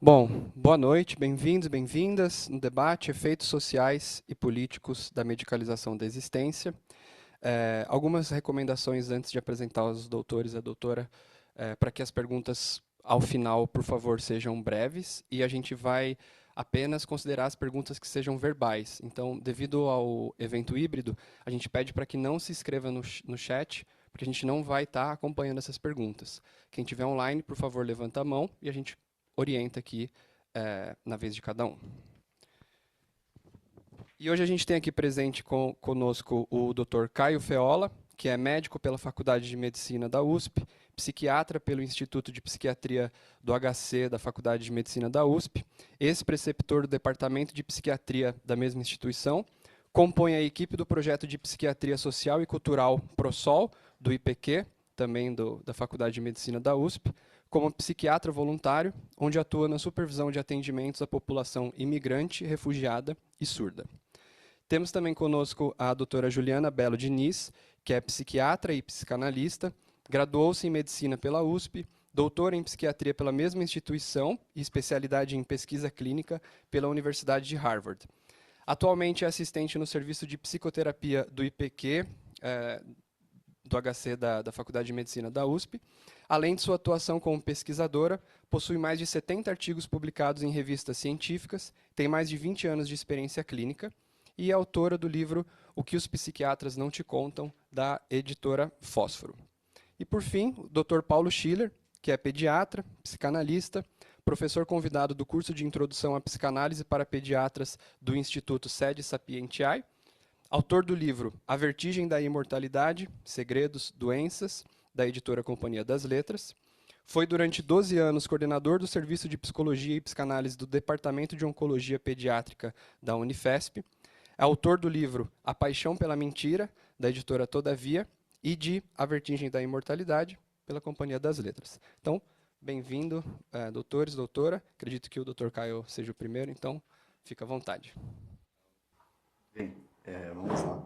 Bom, boa noite, bem-vindos, bem-vindas no debate Efeitos Sociais e Políticos da Medicalização da Existência. Algumas recomendações antes de apresentar os doutores e a doutora, para que as perguntas ao final, por favor, sejam breves, e a gente vai apenas considerar as perguntas que sejam verbais. Então, devido ao evento híbrido, a gente pede para que não se inscreva no chat, porque a gente não vai estar acompanhando essas perguntas. Quem estiver online, por favor, levanta a mão e a gente orienta aqui na vez de cada um. E hoje a gente tem aqui presente conosco o Dr. Caio Feola, que é médico pela Faculdade de Medicina da USP, psiquiatra pelo Instituto de Psiquiatria do HC da Faculdade de Medicina da USP, ex-preceptor do Departamento de Psiquiatria da mesma instituição, compõe a equipe do Projeto de Psiquiatria Social e Cultural ProSol, do IPQ, também da Faculdade de Medicina da USP, como psiquiatra voluntário, onde atua na supervisão de atendimentos à população imigrante, refugiada e surda. Temos também conosco a doutora Juliana Belo Diniz, que é psiquiatra e psicanalista, graduou-se em medicina pela USP, doutora em psiquiatria pela mesma instituição e especialidade em pesquisa clínica pela Universidade de Harvard. Atualmente é assistente no serviço de psicoterapia do IPQ, do HC da Faculdade de Medicina da USP. Além de sua atuação como pesquisadora, possui mais de 70 artigos publicados em revistas científicas, tem mais de 20 anos de experiência clínica e é autora do livro O que os Psiquiatras Não Te Contam, da editora Fósforo. E, por fim, o Dr. Paulo Schiller, que é pediatra, psicanalista, professor convidado do curso de Introdução à Psicanálise para Pediatras do Instituto Sede Sapientiae, autor do livro A Vertigem da Imortalidade, Segredos, Doenças, da editora Companhia das Letras. Foi durante 12 anos coordenador do Serviço de Psicologia e Psicanálise do Departamento de Oncologia Pediátrica da Unifesp. É autor do livro A Paixão pela Mentira, da editora Todavia, e de A Vertigem da Imortalidade, pela Companhia das Letras. Então, bem-vindo, doutores, doutora. Acredito que o doutor Caio seja o primeiro, então fica à vontade. Bem, vamos lá.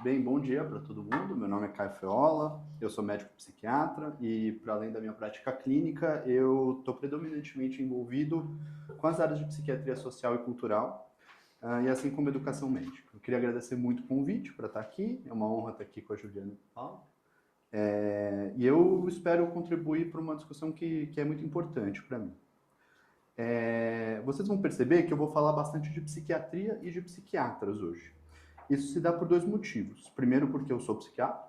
Bem, bom dia para todo mundo. Meu nome é Caio Feola, eu sou médico psiquiatra e, para além da minha prática clínica, eu estou predominantemente envolvido com as áreas de psiquiatria social e cultural, e assim como educação médica. Eu queria agradecer muito o convite para estar aqui, é uma honra estar aqui com a Juliana e o Paulo. E eu espero contribuir para uma discussão que é muito importante para mim. Vocês vão perceber que eu vou falar bastante de psiquiatria e de psiquiatras hoje. Isso se dá por dois motivos. Primeiro, porque eu sou psiquiatra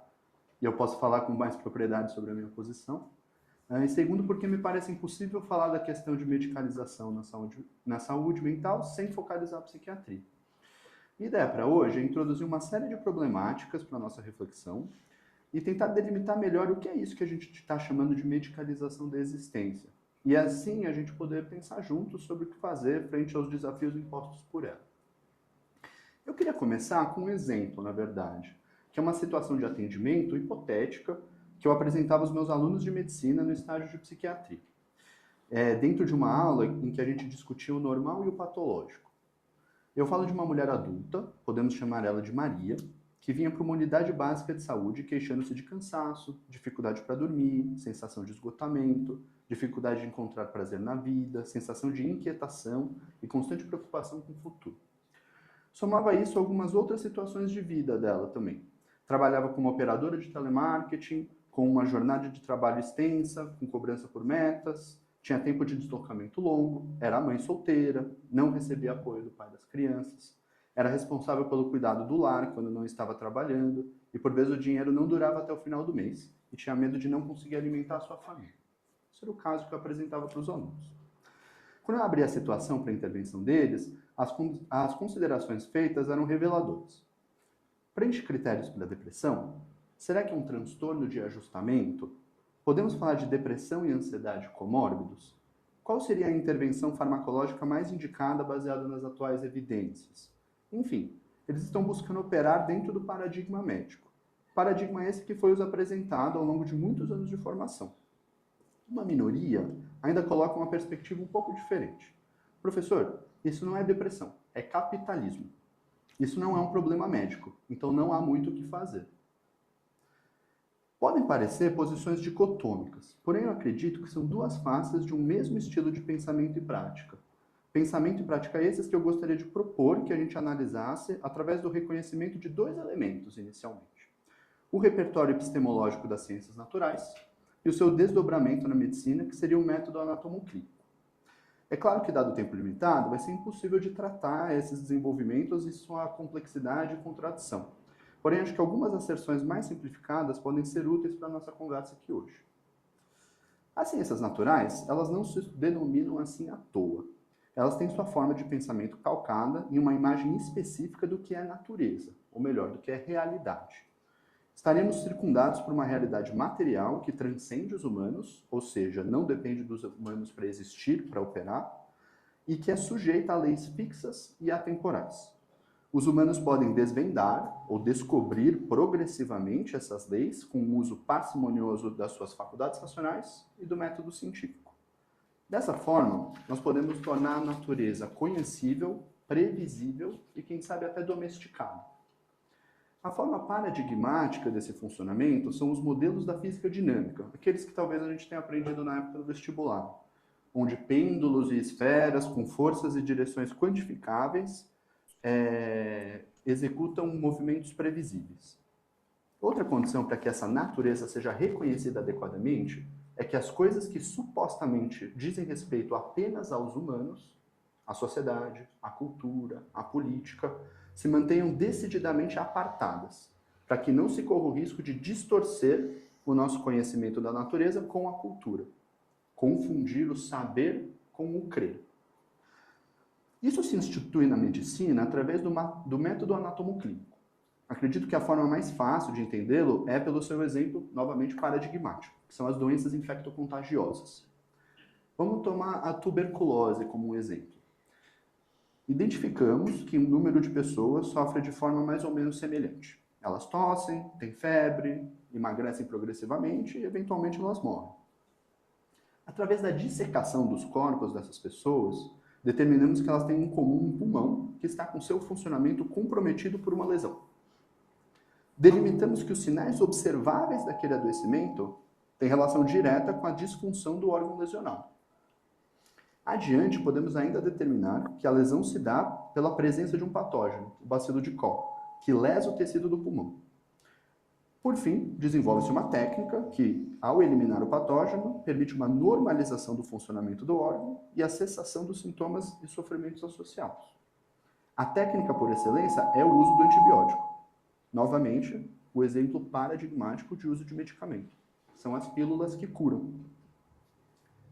e eu posso falar com mais propriedade sobre a minha posição. E segundo, porque me parece impossível falar da questão de medicalização na saúde mental sem focalizar a psiquiatria. A ideia para hoje é introduzir uma série de problemáticas para a nossa reflexão e tentar delimitar melhor o que é isso que a gente está chamando de medicalização da existência. E assim a gente poder pensar juntos sobre o que fazer frente aos desafios impostos por ela. Eu queria começar com um exemplo, na verdade, que é uma situação de atendimento hipotética que eu apresentava aos meus alunos de medicina no estágio de psiquiatria. Dentro de uma aula em que a gente discutia o normal e o patológico. Eu falo de uma mulher adulta, podemos chamar ela de Maria, que vinha para uma unidade básica de saúde queixando-se de cansaço, dificuldade para dormir, sensação de esgotamento, dificuldade de encontrar prazer na vida, sensação de inquietação e constante preocupação com o futuro. Somava isso a algumas outras situações de vida dela também. Trabalhava como operadora de telemarketing, com uma jornada de trabalho extensa, com cobrança por metas, tinha tempo de deslocamento longo, era mãe solteira, não recebia apoio do pai das crianças, era responsável pelo cuidado do lar quando não estava trabalhando e por vezes o dinheiro não durava até o final do mês e tinha medo de não conseguir alimentar a sua família. Esse era o caso que eu apresentava para os alunos. Quando eu abri a situação para a intervenção deles, as considerações feitas eram reveladoras. Preenche critérios para a depressão? Será que é um transtorno de ajustamento? Podemos falar de depressão e ansiedade comórbidos? Qual seria a intervenção farmacológica mais indicada baseada nas atuais evidências? Enfim, eles estão buscando operar dentro do paradigma médico. Paradigma esse que foi os apresentado ao longo de muitos anos de formação. Uma minoria ainda coloca uma perspectiva um pouco diferente. Professor, isso não é depressão, é capitalismo. Isso não é um problema médico, então não há muito o que fazer. Podem parecer posições dicotômicas, porém eu acredito que são duas faces de um mesmo estilo de pensamento e prática. Pensamento e prática esses que eu gostaria de propor que a gente analisasse através do reconhecimento de dois elementos inicialmente. O repertório epistemológico das ciências naturais e o seu desdobramento na medicina, que seria o método anatomoclínico. É claro que, dado o tempo limitado, vai ser impossível de tratar esses desenvolvimentos e sua complexidade e contradição. Porém, acho que algumas asserções mais simplificadas podem ser úteis para a nossa conversa aqui hoje. As ciências naturais, elas não se denominam assim à toa. Elas têm sua forma de pensamento calcada em uma imagem específica do que é natureza, ou melhor, do que é realidade. Estaremos circundados por uma realidade material que transcende os humanos, ou seja, não depende dos humanos para existir, para operar, e que é sujeita a leis fixas e atemporais. Os humanos podem desvendar ou descobrir progressivamente essas leis com o uso parcimonioso das suas faculdades racionais e do método científico. Dessa forma, nós podemos tornar a natureza conhecível, previsível e, quem sabe, até domesticada. A forma paradigmática desse funcionamento são os modelos da física dinâmica, aqueles que talvez a gente tenha aprendido na época do vestibular, onde pêndulos e esferas com forças e direções quantificáveis executam movimentos previsíveis. Outra condição para que essa natureza seja reconhecida adequadamente é que as coisas que supostamente dizem respeito apenas aos humanos, a sociedade, a cultura, a política, se mantenham decididamente apartadas, para que não se corra o risco de distorcer o nosso conhecimento da natureza com a cultura, confundir o saber com o crer. Isso se institui na medicina através do método anatomoclínico. Acredito que a forma mais fácil de entendê-lo é pelo seu exemplo, novamente, paradigmático, que são as doenças infectocontagiosas. Vamos tomar a tuberculose como um exemplo. Identificamos que um número de pessoas sofre de forma mais ou menos semelhante. Elas tossem, têm febre, emagrecem progressivamente e, eventualmente, elas morrem. Através da dissecação dos corpos dessas pessoas, determinamos que elas têm em comum um pulmão que está com seu funcionamento comprometido por uma lesão. Delimitamos que os sinais observáveis daquele adoecimento têm relação direta com a disfunção do órgão lesionado. Adiante, podemos ainda determinar que a lesão se dá pela presença de um patógeno, o bacilo de Koch, que lesa o tecido do pulmão. Por fim, desenvolve-se uma técnica que, ao eliminar o patógeno, permite uma normalização do funcionamento do órgão e a cessação dos sintomas e sofrimentos associados. A técnica por excelência é o uso do antibiótico. Novamente, o exemplo paradigmático de uso de medicamento. São as pílulas que curam.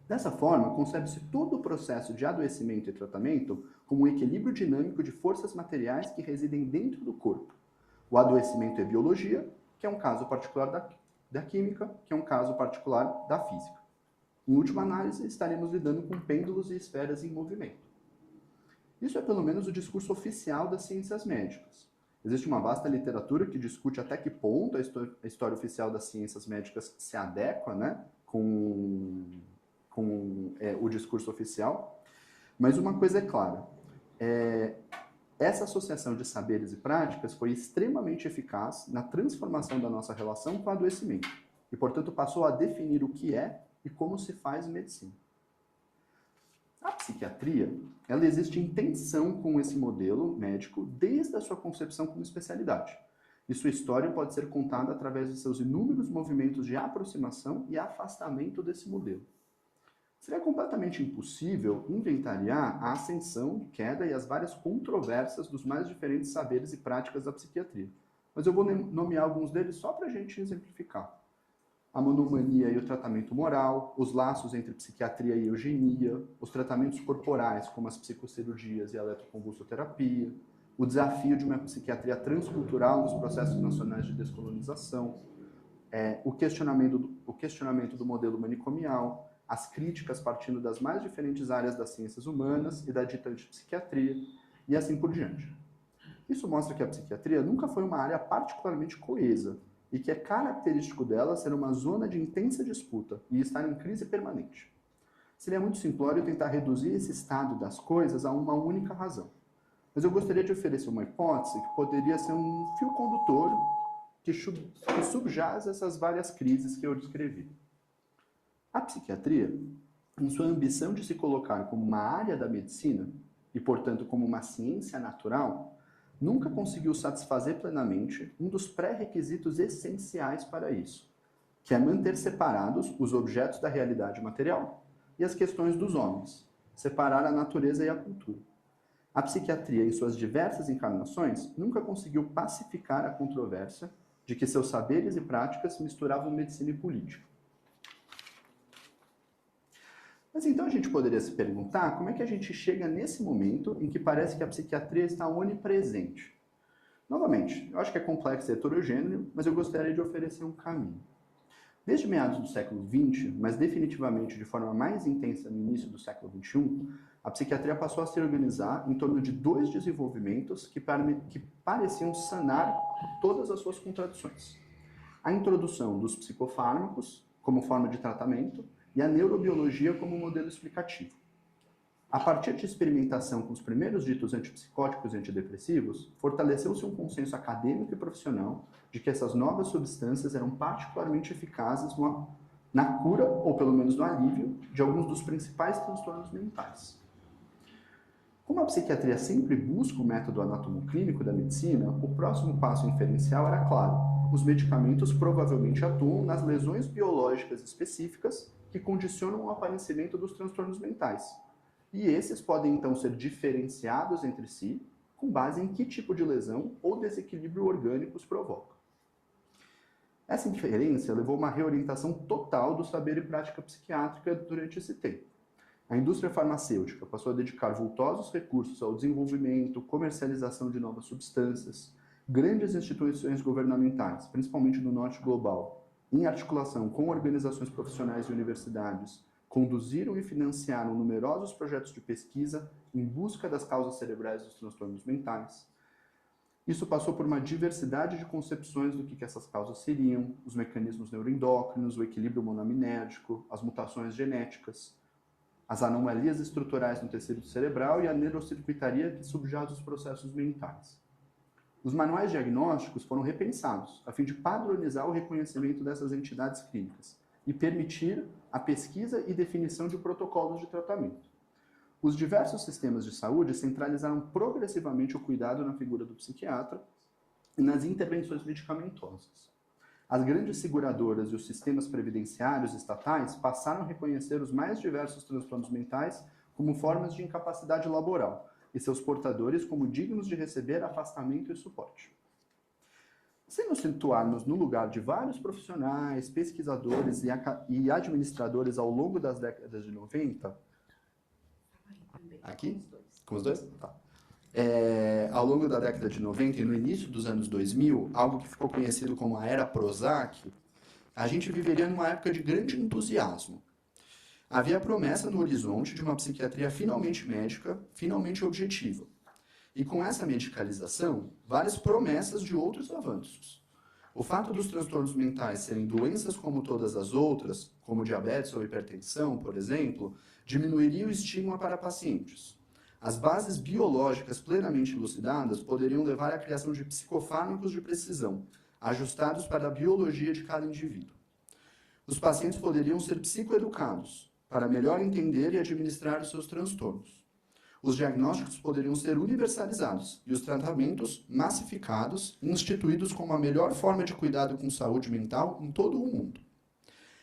Dessa forma, concebe-se todo o processo de adoecimento e tratamento como um equilíbrio dinâmico de forças materiais que residem dentro do corpo. O adoecimento é biologia, que é um caso particular da química, que é um caso particular da física. Em última análise, estaremos lidando com pêndulos e esferas em movimento. Isso é pelo menos o discurso oficial das ciências médicas. Existe uma vasta literatura que discute até que ponto a história oficial das ciências médicas se adequa, né, com o discurso oficial. Mas uma coisa é clara, essa associação de saberes e práticas foi extremamente eficaz na transformação da nossa relação com o adoecimento e, portanto, passou a definir o que é e como se faz medicina. A psiquiatria, ela existe em tensão com esse modelo médico desde a sua concepção como especialidade. E sua história pode ser contada através de seus inúmeros movimentos de aproximação e afastamento desse modelo. Seria completamente impossível inventariar a ascensão, queda e as várias controvérsias dos mais diferentes saberes e práticas da psiquiatria. Mas eu vou nomear alguns deles só para a gente exemplificar. A monomania e o tratamento moral, os laços entre psiquiatria e eugenia, os tratamentos corporais, como as psicocirurgias e a eletroconvulsoterapia, o desafio de uma psiquiatria transcultural nos processos nacionais de descolonização, o questionamento do modelo manicomial, as críticas partindo das mais diferentes áreas das ciências humanas e da dita antipsiquiatria, e assim por diante. Isso mostra que a psiquiatria nunca foi uma área particularmente coesa, e que é característico dela ser uma zona de intensa disputa e estar em crise permanente. Seria muito simplório tentar reduzir esse estado das coisas a uma única razão. Mas eu gostaria de oferecer uma hipótese que poderia ser um fio condutor que subjaz essas várias crises que eu descrevi. A psiquiatria, em sua ambição de se colocar como uma área da medicina, e portanto como uma ciência natural, nunca conseguiu satisfazer plenamente um dos pré-requisitos essenciais para isso, que é manter separados os objetos da realidade material e as questões dos homens, separar a natureza e a cultura. A psiquiatria, em suas diversas encarnações, nunca conseguiu pacificar a controvérsia de que seus saberes e práticas misturavam medicina e política. Mas então a gente poderia se perguntar como é que a gente chega nesse momento em que parece que a psiquiatria está onipresente. Novamente, eu acho que é complexo e heterogêneo, mas eu gostaria de oferecer um caminho. Desde meados do século XX, mas definitivamente de forma mais intensa no início do século XXI, a psiquiatria passou a se organizar em torno de dois desenvolvimentos que pareciam sanar todas as suas contradições. A introdução dos psicofármacos como forma de tratamento e a neurobiologia como modelo explicativo. A partir de experimentação com os primeiros ditos antipsicóticos e antidepressivos, fortaleceu-se um consenso acadêmico e profissional de que essas novas substâncias eram particularmente eficazes na cura, ou pelo menos no alívio, de alguns dos principais transtornos mentais. Como a psiquiatria sempre busca o método anatomoclínico da medicina, o próximo passo inferencial era claro: os medicamentos provavelmente atuam nas lesões biológicas específicas que condicionam o aparecimento dos transtornos mentais. E esses podem então ser diferenciados entre si com base em que tipo de lesão ou desequilíbrio orgânico os provoca. Essa inferência levou a uma reorientação total do saber e prática psiquiátrica durante esse tempo. A indústria farmacêutica passou a dedicar vultosos recursos ao desenvolvimento, comercialização de novas substâncias. Grandes instituições governamentais, principalmente no norte global, em articulação com organizações profissionais e universidades, conduziram e financiaram numerosos projetos de pesquisa em busca das causas cerebrais dos transtornos mentais. Isso passou por uma diversidade de concepções do que essas causas seriam, os mecanismos neuroendócrinos, o equilíbrio monoaminérgico, as mutações genéticas, as anomalias estruturais no tecido cerebral e a neurocircuitaria que subjaz os processos mentais. Os manuais diagnósticos foram repensados, a fim de padronizar o reconhecimento dessas entidades clínicas e permitir a pesquisa e definição de protocolos de tratamento. Os diversos sistemas de saúde centralizaram progressivamente o cuidado na figura do psiquiatra e nas intervenções medicamentosas. As grandes seguradoras e os sistemas previdenciários estatais passaram a reconhecer os mais diversos transtornos mentais como formas de incapacidade laboral e seus portadores como dignos de receber afastamento e suporte. Se nos situarmos no lugar de vários profissionais, pesquisadores e administradores ao longo das décadas de 90... Aqui? Com os dois? Tá. Ao longo da década de 90 e no início dos anos 2000, algo que ficou conhecido como a Era Prozac, a gente viveria numa época de grande entusiasmo. Havia a promessa no horizonte de uma psiquiatria finalmente médica, finalmente objetiva. E com essa medicalização, várias promessas de outros avanços. O fato dos transtornos mentais serem doenças como todas as outras, como diabetes ou hipertensão, por exemplo, diminuiria o estigma para pacientes. As bases biológicas plenamente elucidadas poderiam levar à criação de psicofármacos de precisão, ajustados para a biologia de cada indivíduo. Os pacientes poderiam ser psicoeducados, para melhor entender e administrar os seus transtornos. Os diagnósticos poderiam ser universalizados e os tratamentos massificados e instituídos como a melhor forma de cuidado com saúde mental em todo o mundo.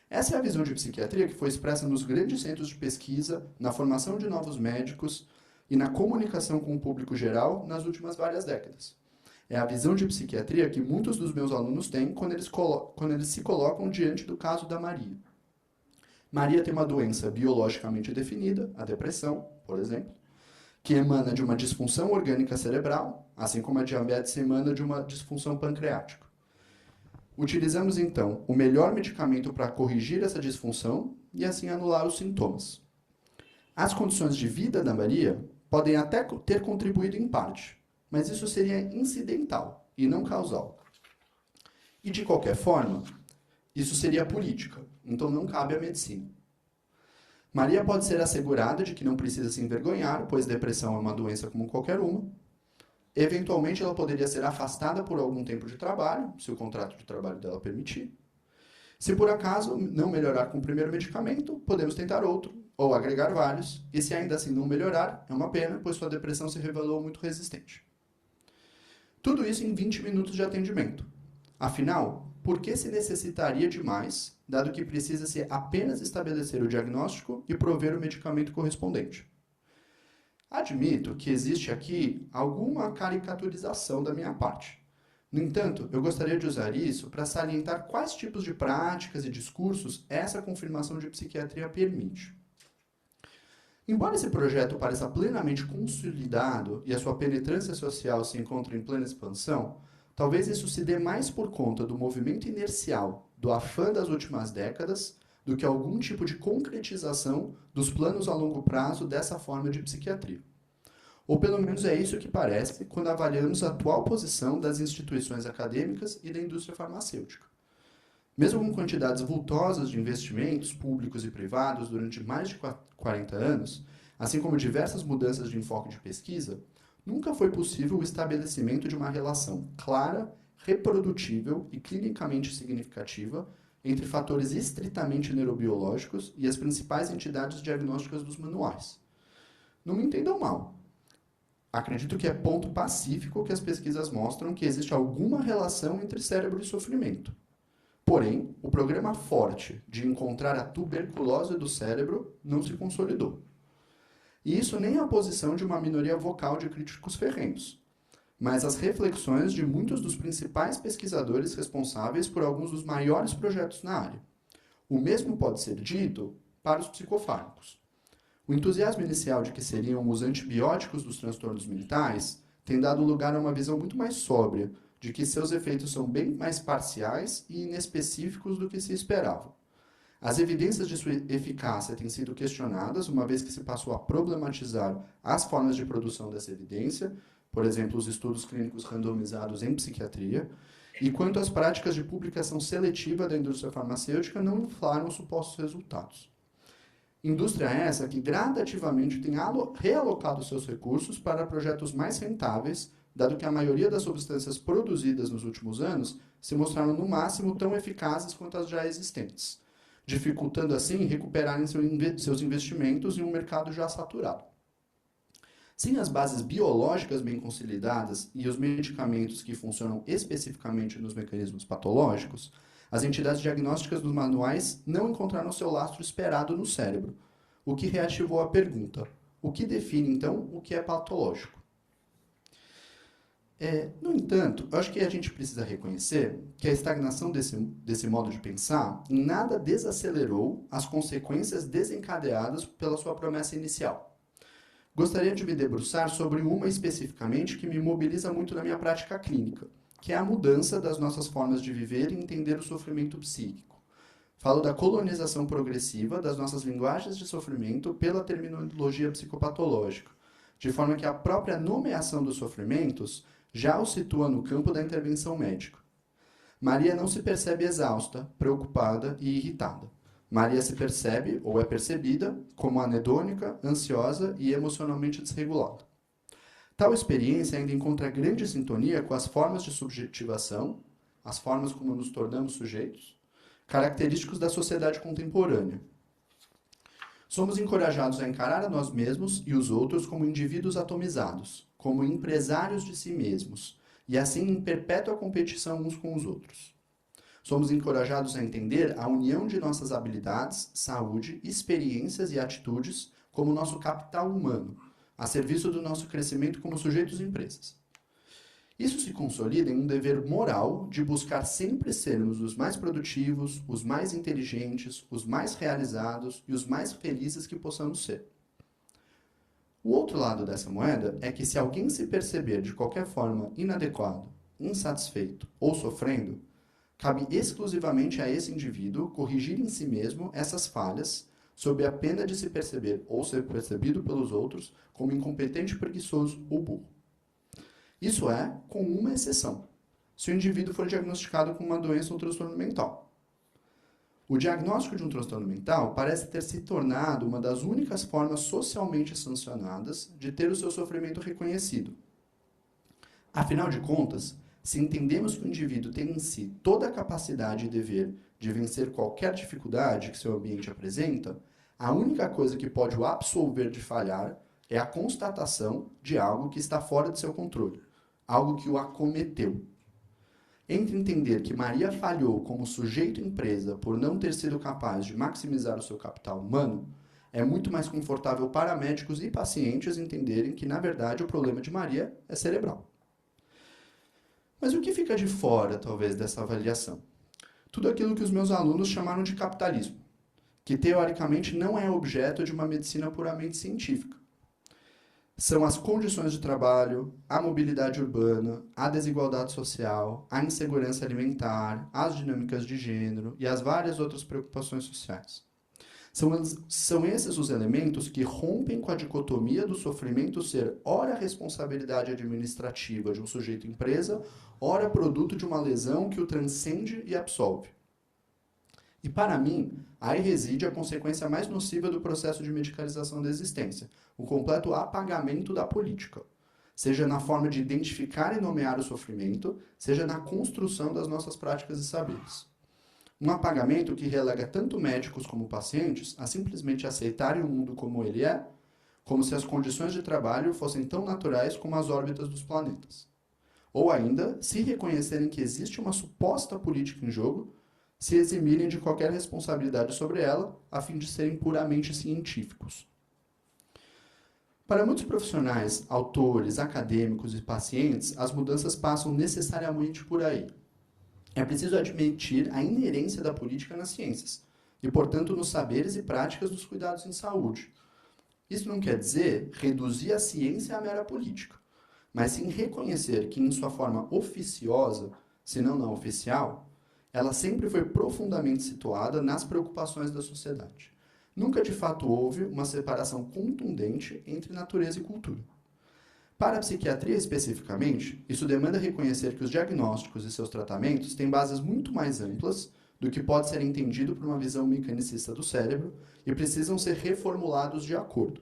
Essa é a visão de psiquiatria que foi expressa nos grandes centros de pesquisa, na formação de novos médicos e na comunicação com o público geral nas últimas várias décadas. É a visão de psiquiatria que muitos dos meus alunos têm quando eles se colocam diante do caso da Maria. Maria tem uma doença biologicamente definida, a depressão, por exemplo, que emana de uma disfunção orgânica cerebral, assim como a diabetes emana de uma disfunção pancreática. Utilizamos, então, o melhor medicamento para corrigir essa disfunção e assim anular os sintomas. As condições de vida da Maria podem até ter contribuído em parte, mas isso seria incidental e não causal. E, de qualquer forma, isso seria política, então não cabe à medicina. Maria pode ser assegurada de que não precisa se envergonhar, pois depressão é uma doença como qualquer uma. Eventualmente, ela poderia ser afastada por algum tempo de trabalho, se o contrato de trabalho dela permitir. Se por acaso não melhorar com o primeiro medicamento, podemos tentar outro, ou agregar vários, e se ainda assim não melhorar, é uma pena, pois sua depressão se revelou muito resistente. Tudo isso em 20 minutos de atendimento. Afinal, por que se necessitaria de mais, dado que precisa-se apenas estabelecer o diagnóstico e prover o medicamento correspondente? Admito que existe aqui alguma caricaturização da minha parte. No entanto, eu gostaria de usar isso para salientar quais tipos de práticas e discursos essa confirmação de psiquiatria permite. Embora esse projeto pareça plenamente consolidado e a sua penetrância social se encontre em plena expansão, talvez isso se dê mais por conta do movimento inercial, do afã das últimas décadas, do que algum tipo de concretização dos planos a longo prazo dessa forma de psiquiatria. Ou pelo menos é isso que parece quando avaliamos a atual posição das instituições acadêmicas e da indústria farmacêutica. Mesmo com quantidades vultosas de investimentos públicos e privados durante mais de 40 anos, assim como diversas mudanças de enfoque de pesquisa, nunca foi possível o estabelecimento de uma relação clara, reprodutível e clinicamente significativa entre fatores estritamente neurobiológicos e as principais entidades diagnósticas dos manuais. Não me entendam mal. Acredito que é ponto pacífico que as pesquisas mostram que existe alguma relação entre cérebro e sofrimento. Porém, o programa forte de encontrar a tuberculose do cérebro não se consolidou. E isso nem é a posição de uma minoria vocal de críticos ferrenhos, mas as reflexões de muitos dos principais pesquisadores responsáveis por alguns dos maiores projetos na área. O mesmo pode ser dito para os psicofármacos. O entusiasmo inicial de que seriam os antibióticos dos transtornos mentais tem dado lugar a uma visão muito mais sóbria de que seus efeitos são bem mais parciais e inespecíficos do que se esperava. As evidências de sua eficácia têm sido questionadas, uma vez que se passou a problematizar as formas de produção dessa evidência, por exemplo, os estudos clínicos randomizados em psiquiatria, e quanto às práticas de publicação seletiva da indústria farmacêutica não inflaram os supostos resultados. Indústria essa que gradativamente tem realocado seus recursos para projetos mais rentáveis, dado que a maioria das substâncias produzidas nos últimos anos se mostraram no máximo tão eficazes quanto as já existentes, dificultando assim recuperarem seus investimentos em um mercado já saturado. Sem as bases biológicas bem consolidadas e os medicamentos que funcionam especificamente nos mecanismos patológicos, as entidades diagnósticas dos manuais não encontraram seu lastro esperado no cérebro, o que reativou a pergunta: o que define, então, o que é patológico? No entanto, eu acho que a gente precisa reconhecer que a estagnação desse modo de pensar em nada desacelerou as consequências desencadeadas pela sua promessa inicial. Gostaria de me debruçar sobre uma especificamente que me mobiliza muito na minha prática clínica, que é a mudança das nossas formas de viver e entender o sofrimento psíquico. Falo da colonização progressiva das nossas linguagens de sofrimento pela terminologia psicopatológica, de forma que a própria nomeação dos sofrimentos já o situa no campo da intervenção médica. Maria não se percebe exausta, preocupada e irritada. Maria se percebe, ou é percebida, como anedônica, ansiosa e emocionalmente desregulada. Tal experiência ainda encontra grande sintonia com as formas de subjetivação, as formas como nos tornamos sujeitos, característicos da sociedade contemporânea. Somos encorajados a encarar a nós mesmos e os outros como indivíduos atomizados, como empresários de si mesmos, e assim em perpétua competição uns com os outros. Somos encorajados a entender a união de nossas habilidades, saúde, experiências e atitudes como nosso capital humano, a serviço do nosso crescimento como sujeitos e empresas. Isso se consolida em um dever moral de buscar sempre sermos os mais produtivos, os mais inteligentes, os mais realizados e os mais felizes que possamos ser. O outro lado dessa moeda é que se alguém se perceber de qualquer forma inadequado, insatisfeito ou sofrendo, cabe exclusivamente a esse indivíduo corrigir em si mesmo essas falhas, sob a pena de se perceber ou ser percebido pelos outros como incompetente, preguiçoso ou burro. Isso é, com uma exceção, se o indivíduo for diagnosticado com uma doença ou transtorno mental. O diagnóstico de um transtorno mental parece ter se tornado uma das únicas formas socialmente sancionadas de ter o seu sofrimento reconhecido. Afinal de contas, se entendemos que o indivíduo tem em si toda a capacidade e dever de vencer qualquer dificuldade que seu ambiente apresenta, a única coisa que pode o absolver de falhar é a constatação de algo que está fora de seu controle, algo que o acometeu. Entre entender que Maria falhou como sujeito empresa por não ter sido capaz de maximizar o seu capital humano, é muito mais confortável para médicos e pacientes entenderem que, na verdade, o problema de Maria é cerebral. Mas o que fica de fora, talvez, dessa avaliação? Tudo aquilo que os meus alunos chamaram de capitalismo, que teoricamente não é objeto de uma medicina puramente científica. São as condições de trabalho, a mobilidade urbana, a desigualdade social, a insegurança alimentar, as dinâmicas de gênero e as várias outras preocupações sociais. São esses os elementos que rompem com a dicotomia do sofrimento ser ora responsabilidade administrativa de um sujeito empresa, ora produto de uma lesão que o transcende e absolve. E para mim, aí reside a consequência mais nociva do processo de medicalização da existência, o completo apagamento da política, seja na forma de identificar e nomear o sofrimento, seja na construção das nossas práticas e saberes. Um apagamento que relega tanto médicos como pacientes a simplesmente aceitarem o mundo como ele é, como se as condições de trabalho fossem tão naturais como as órbitas dos planetas. Ou ainda, se reconhecerem que existe uma suposta política em jogo, se eximirem de qualquer responsabilidade sobre ela, a fim de serem puramente científicos. Para muitos profissionais, autores, acadêmicos e pacientes, as mudanças passam necessariamente por aí. É preciso admitir a inerência da política nas ciências, e, portanto, nos saberes e práticas dos cuidados em saúde. Isso não quer dizer reduzir a ciência à mera política, mas sim reconhecer que, em sua forma oficiosa, se não na oficial, ela sempre foi profundamente situada nas preocupações da sociedade. Nunca, de fato, houve uma separação contundente entre natureza e cultura. Para a psiquiatria especificamente, isso demanda reconhecer que os diagnósticos e seus tratamentos têm bases muito mais amplas do que pode ser entendido por uma visão mecanicista do cérebro e precisam ser reformulados de acordo.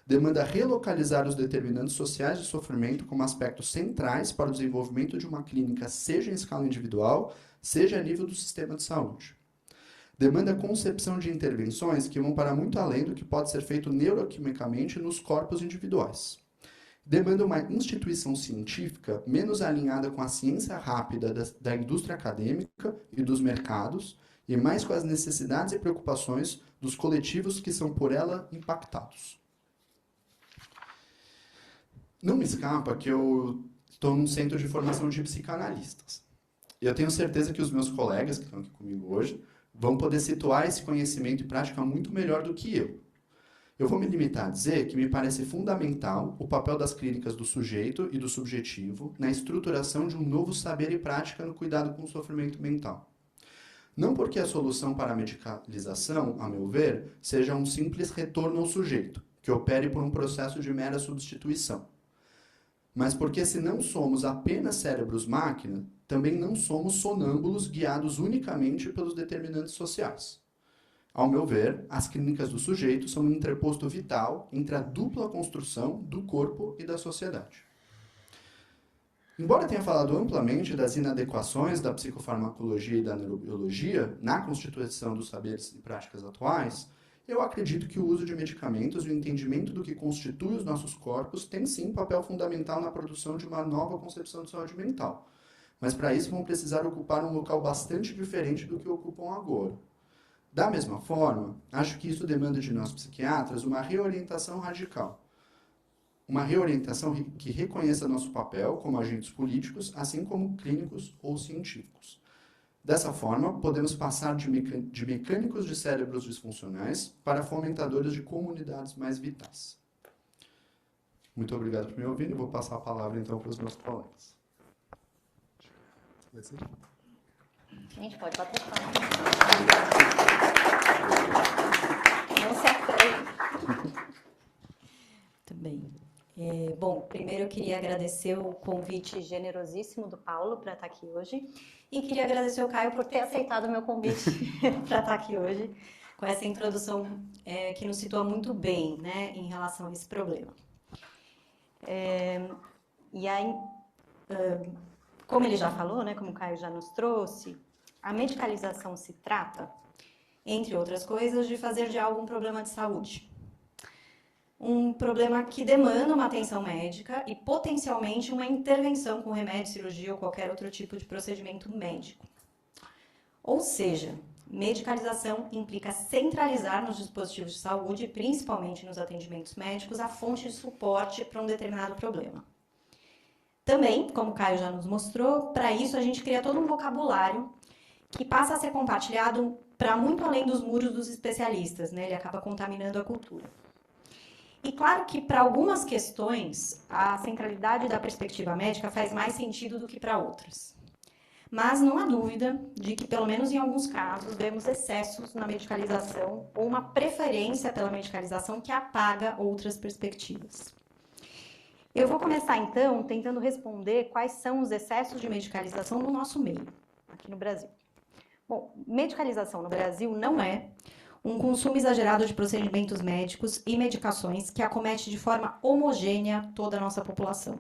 Demanda relocalizar os determinantes sociais de sofrimento como aspectos centrais para o desenvolvimento de uma clínica, seja em escala individual, seja a nível do sistema de saúde. Demanda a concepção de intervenções que vão para muito além do que pode ser feito neuroquimicamente nos corpos individuais. Demanda uma instituição científica menos alinhada com a ciência rápida da indústria acadêmica e dos mercados e mais com as necessidades e preocupações dos coletivos que são por ela impactados. Não me escapa que eu estou num centro de formação de psicanalistas. E eu tenho certeza que os meus colegas que estão aqui comigo hoje vão poder situar esse conhecimento e prática muito melhor do que eu. Eu vou me limitar a dizer que me parece fundamental o papel das clínicas do sujeito e do subjetivo na estruturação de um novo saber e prática no cuidado com o sofrimento mental. Não porque a solução para a medicalização, a meu ver, seja um simples retorno ao sujeito, que opere por um processo de mera substituição. Mas porque se não somos apenas cérebros-máquina, também não somos sonâmbulos guiados unicamente pelos determinantes sociais. Ao meu ver, as clínicas do sujeito são um interposto vital entre a dupla construção do corpo e da sociedade. Embora tenha falado amplamente das inadequações da psicofarmacologia e da neurobiologia na constituição dos saberes e práticas atuais, eu acredito que o uso de medicamentos e o entendimento do que constitui os nossos corpos tem sim papel fundamental na produção de uma nova concepção de saúde mental. Mas para isso vão precisar ocupar um local bastante diferente do que ocupam agora. Da mesma forma, acho que isso demanda de nós psiquiatras uma reorientação radical. Uma reorientação que reconheça nosso papel como agentes políticos, assim como clínicos ou científicos. Dessa forma, podemos passar de mecânicos de cérebros disfuncionais para fomentadores de comunidades mais vitais. Muito obrigado por me ouvir e vou passar a palavra então para os meus colegas. Gente, pode bater palma. Não se acanhe. Muito bem. Bom, primeiro eu queria agradecer o convite generosíssimo do Paulo para estar aqui hoje e queria agradecer o Caio por ter aceitado o meu convite para estar aqui hoje com essa introdução que nos situa muito bem, né, em relação a esse problema. E aí, como ele já falou, né, como o Caio já nos trouxe, a medicalização se trata, entre outras coisas, de fazer de algo um problema de saúde. Um problema que demanda uma atenção médica e, potencialmente, uma intervenção com remédio, cirurgia ou qualquer outro tipo de procedimento médico. Ou seja, medicalização implica centralizar nos dispositivos de saúde, principalmente nos atendimentos médicos, a fonte de suporte para um determinado problema. Também, como o Caio já nos mostrou, para isso a gente cria todo um vocabulário que passa a ser compartilhado para muito além dos muros dos especialistas, né? Ele acaba contaminando a cultura. E claro que para algumas questões a centralidade da perspectiva médica faz mais sentido do que para outras. Mas não há dúvida de que, pelo menos em alguns casos, vemos excessos na medicalização ou uma preferência pela medicalização que apaga outras perspectivas. Eu vou começar, então, tentando responder quais são os excessos de medicalização no nosso meio, aqui no Brasil. Bom, medicalização no Brasil não é um consumo exagerado de procedimentos médicos e medicações que acomete de forma homogênea toda a nossa população.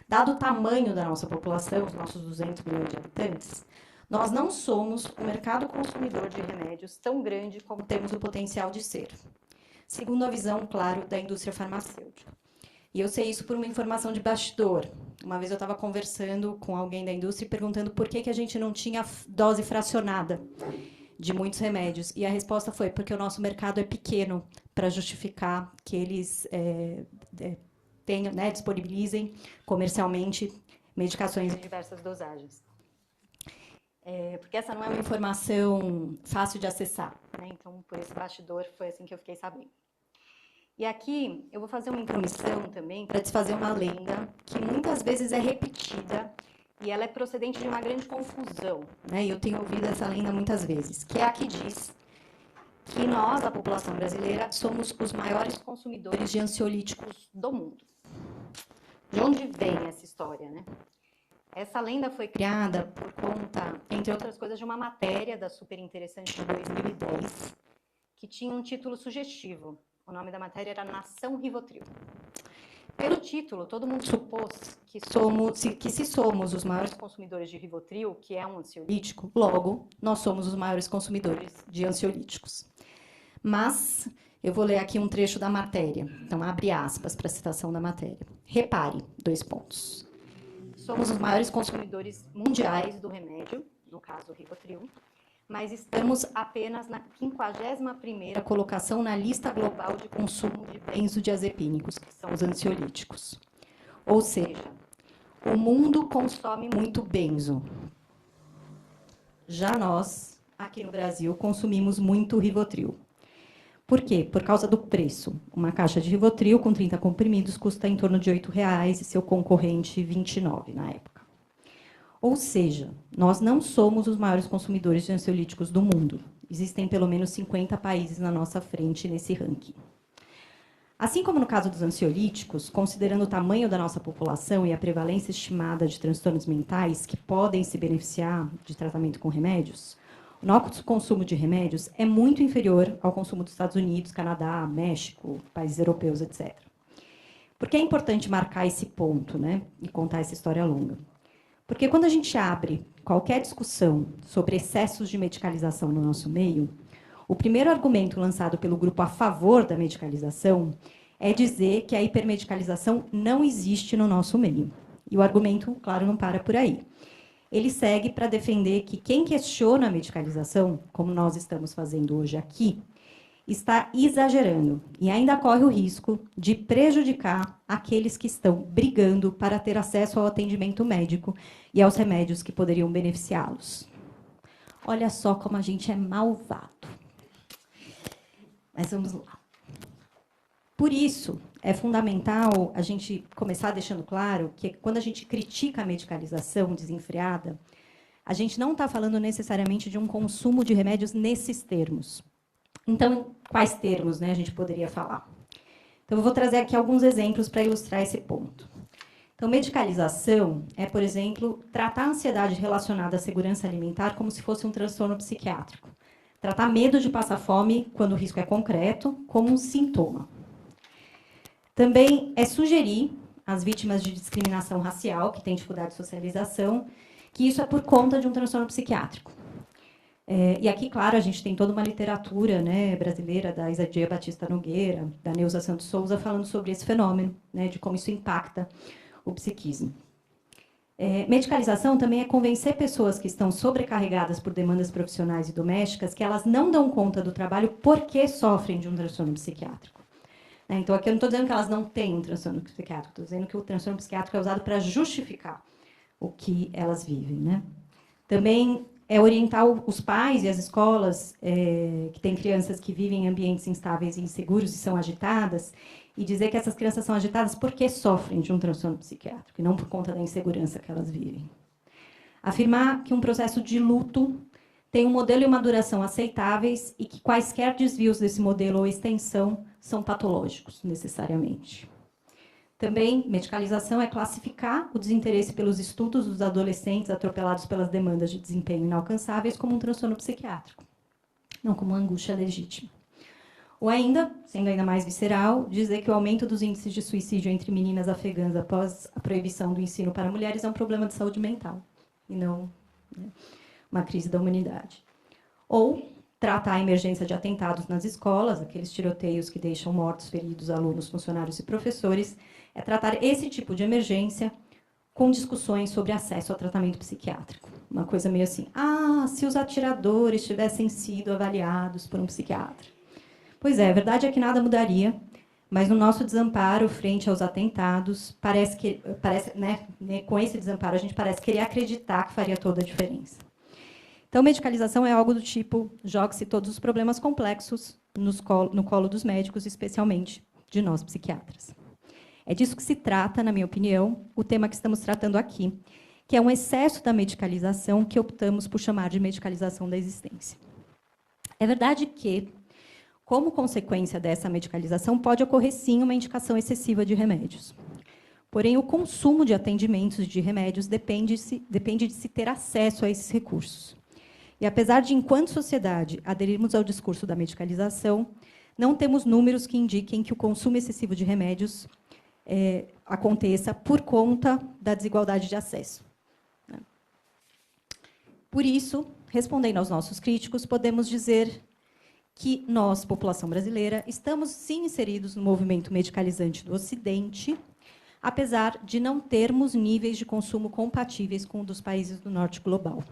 Dado o tamanho da nossa população, os nossos 200 milhões de habitantes, nós não somos um mercado consumidor de remédios tão grande como temos o potencial de ser, segundo a visão, claro, da indústria farmacêutica. E eu sei isso por uma informação de bastidor. Uma vez eu estava conversando com alguém da indústria e perguntando por que a gente não tinha dose fracionada de muitos remédios. E a resposta foi porque o nosso mercado é pequeno para justificar que eles tenham, né, disponibilizem comercialmente medicações em diversas dosagens. Porque essa não é uma informação fácil de acessar, né? Então, por esse bastidor, foi assim que eu fiquei sabendo. E aqui eu vou fazer uma intromissão também para desfazer uma lenda que muitas vezes é repetida e ela é procedente de uma grande confusão, né? E eu tenho ouvido essa lenda muitas vezes, que é a que diz que nós, a população brasileira, somos os maiores consumidores de ansiolíticos do mundo. De onde vem essa história, né? Essa lenda foi criada por conta, entre outras coisas, de uma matéria da Super Interessante de 2010, que tinha um título sugestivo. O nome da matéria era Nação Rivotril. Pelo título, todo mundo supôs que se somos os maiores consumidores de Rivotril, que é um ansiolítico, logo, nós somos os maiores consumidores de ansiolíticos. Mas eu vou ler aqui um trecho da matéria. Então, abre aspas para a citação da matéria. Repare, 2 pontos. Somos os maiores consumidores mundiais do remédio, no caso, Rivotril, mas estamos apenas na 51ª colocação na lista global de consumo de benzodiazepínicos, que são os ansiolíticos. Ou seja, o mundo consome muito benzo. Já nós, aqui no Brasil, consumimos muito Rivotril. Por quê? Por causa do preço. Uma caixa de Rivotril com 30 comprimidos custa em torno de R$ 8,00 e seu concorrente R$ 29,00 na época. Ou seja, nós não somos os maiores consumidores de ansiolíticos do mundo. Existem pelo menos 50 países na nossa frente nesse ranking. Assim como no caso dos ansiolíticos, considerando o tamanho da nossa população e a prevalência estimada de transtornos mentais que podem se beneficiar de tratamento com remédios, o nosso consumo de remédios é muito inferior ao consumo dos Estados Unidos, Canadá, México, países europeus, etc. Por que é importante marcar esse ponto, né, e contar essa história longa? Porque quando a gente abre qualquer discussão sobre excessos de medicalização no nosso meio, o primeiro argumento lançado pelo grupo a favor da medicalização é dizer que a hipermedicalização não existe no nosso meio. E o argumento, claro, não para por aí. Ele segue para defender que quem questiona a medicalização, como nós estamos fazendo hoje aqui, está exagerando e ainda corre o risco de prejudicar aqueles que estão brigando para ter acesso ao atendimento médico e aos remédios que poderiam beneficiá-los. Olha só como a gente é malvado. Mas vamos lá. Por isso, é fundamental a gente começar deixando claro que quando a gente critica a medicalização desenfreada, a gente não está falando necessariamente de um consumo de remédios nesses termos. Então, quais termos, né, a gente poderia falar? Então, eu vou trazer aqui alguns exemplos para ilustrar esse ponto. Então, medicalização é, por exemplo, tratar a ansiedade relacionada à segurança alimentar como se fosse um transtorno psiquiátrico. Tratar medo de passar fome, quando o risco é concreto, como um sintoma. Também é sugerir as vítimas de discriminação racial, que têm dificuldade de socialização, que isso é por conta de um transtorno psiquiátrico. E aqui, claro, a gente tem toda uma literatura, né, brasileira, da Isadia Batista Nogueira, da Neuza Santos Souza, falando sobre esse fenômeno, né, de como isso impacta o psiquismo. Medicalização também é convencer pessoas que estão sobrecarregadas por demandas profissionais e domésticas que elas não dão conta do trabalho porque sofrem de um transtorno psiquiátrico. Então, aqui eu não estou dizendo que elas não têm um transtorno psiquiátrico, estou dizendo que o transtorno psiquiátrico é usado para justificar o que elas vivem, né? Também é orientar os pais e as escolas que têm crianças que vivem em ambientes instáveis e inseguros e são agitadas, e dizer que essas crianças são agitadas porque sofrem de um transtorno psiquiátrico, e não por conta da insegurança que elas vivem. Afirmar que um processo de luto tem um modelo e uma duração aceitáveis e que quaisquer desvios desse modelo ou extensão são patológicos, necessariamente. Também, medicalização é classificar o desinteresse pelos estudos dos adolescentes atropelados pelas demandas de desempenho inalcançáveis como um transtorno psiquiátrico, não como uma angústia legítima. Ou ainda, sendo ainda mais visceral, dizer que o aumento dos índices de suicídio entre meninas afegãs após a proibição do ensino para mulheres é um problema de saúde mental, e não, né, uma crise da humanidade. Ou tratar a emergência de atentados nas escolas, aqueles tiroteios que deixam mortos, feridos, alunos, funcionários e professores, é tratar esse tipo de emergência com discussões sobre acesso ao tratamento psiquiátrico. Uma coisa meio assim, se os atiradores tivessem sido avaliados por um psiquiatra. Pois é, a verdade é que nada mudaria, mas no nosso desamparo frente aos atentados, com esse desamparo, a gente parece querer acreditar que faria toda a diferença. Então, medicalização é algo do tipo, jogue-se todos os problemas complexos no colo dos médicos, especialmente de nós psiquiatras. É disso que se trata, na minha opinião, o tema que estamos tratando aqui, que é um excesso da medicalização que optamos por chamar de medicalização da existência. É verdade que, como consequência dessa medicalização, pode ocorrer, sim, uma indicação excessiva de remédios. Porém, o consumo de atendimentos de remédios depende de se ter acesso a esses recursos. E, apesar de, enquanto sociedade, aderirmos ao discurso da medicalização, não temos números que indiquem que o consumo excessivo de remédios aconteça por conta da desigualdade de acesso. Por isso, respondendo aos nossos críticos, podemos dizer que nós, população brasileira, estamos, sim, inseridos no movimento medicalizante do Ocidente, apesar de não termos níveis de consumo compatíveis com o dos países do norte global.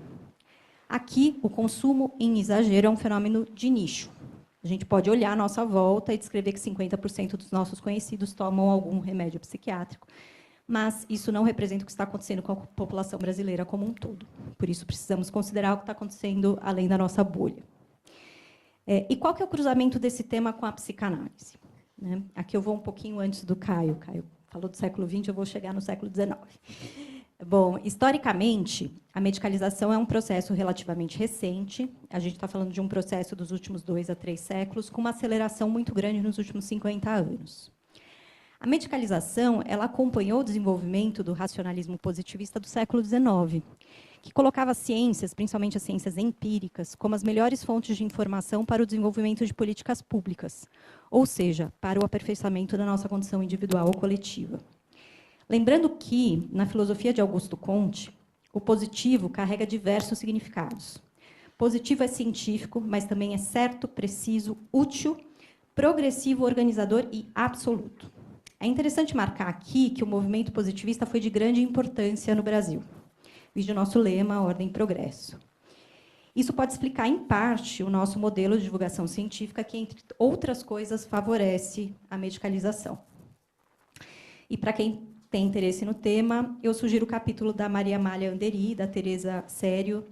Aqui, o consumo em exagero é um fenômeno de nicho. A gente pode olhar à nossa volta e descrever que 50% dos nossos conhecidos tomam algum remédio psiquiátrico, mas isso não representa o que está acontecendo com a população brasileira como um todo. Por isso, precisamos considerar o que está acontecendo além da nossa bolha. E qual que é o cruzamento desse tema com a psicanálise? Aqui eu vou um pouquinho antes do Caio. Caio falou do século XX, eu vou chegar no século XIX. Bom, historicamente, a medicalização é um processo relativamente recente. A gente está falando de um processo dos últimos 2 a 3 séculos, com uma aceleração muito grande nos últimos 50 anos. A medicalização ela acompanhou o desenvolvimento do racionalismo positivista do século XIX, que colocava as ciências, principalmente as ciências empíricas, como as melhores fontes de informação para o desenvolvimento de políticas públicas, ou seja, para o aperfeiçoamento da nossa condição individual ou coletiva. Lembrando que, na filosofia de Augusto Comte, o positivo carrega diversos significados. Positivo é científico, mas também é certo, preciso, útil, progressivo, organizador e absoluto. É interessante marcar aqui que o movimento positivista foi de grande importância no Brasil. Vide o nosso lema, Ordem e Progresso. Isso pode explicar, em parte, o nosso modelo de divulgação científica, que, entre outras coisas, favorece a medicalização. E, para quem tem interesse no tema, eu sugiro o capítulo da Maria Amália Anderi, da Teresa Sério,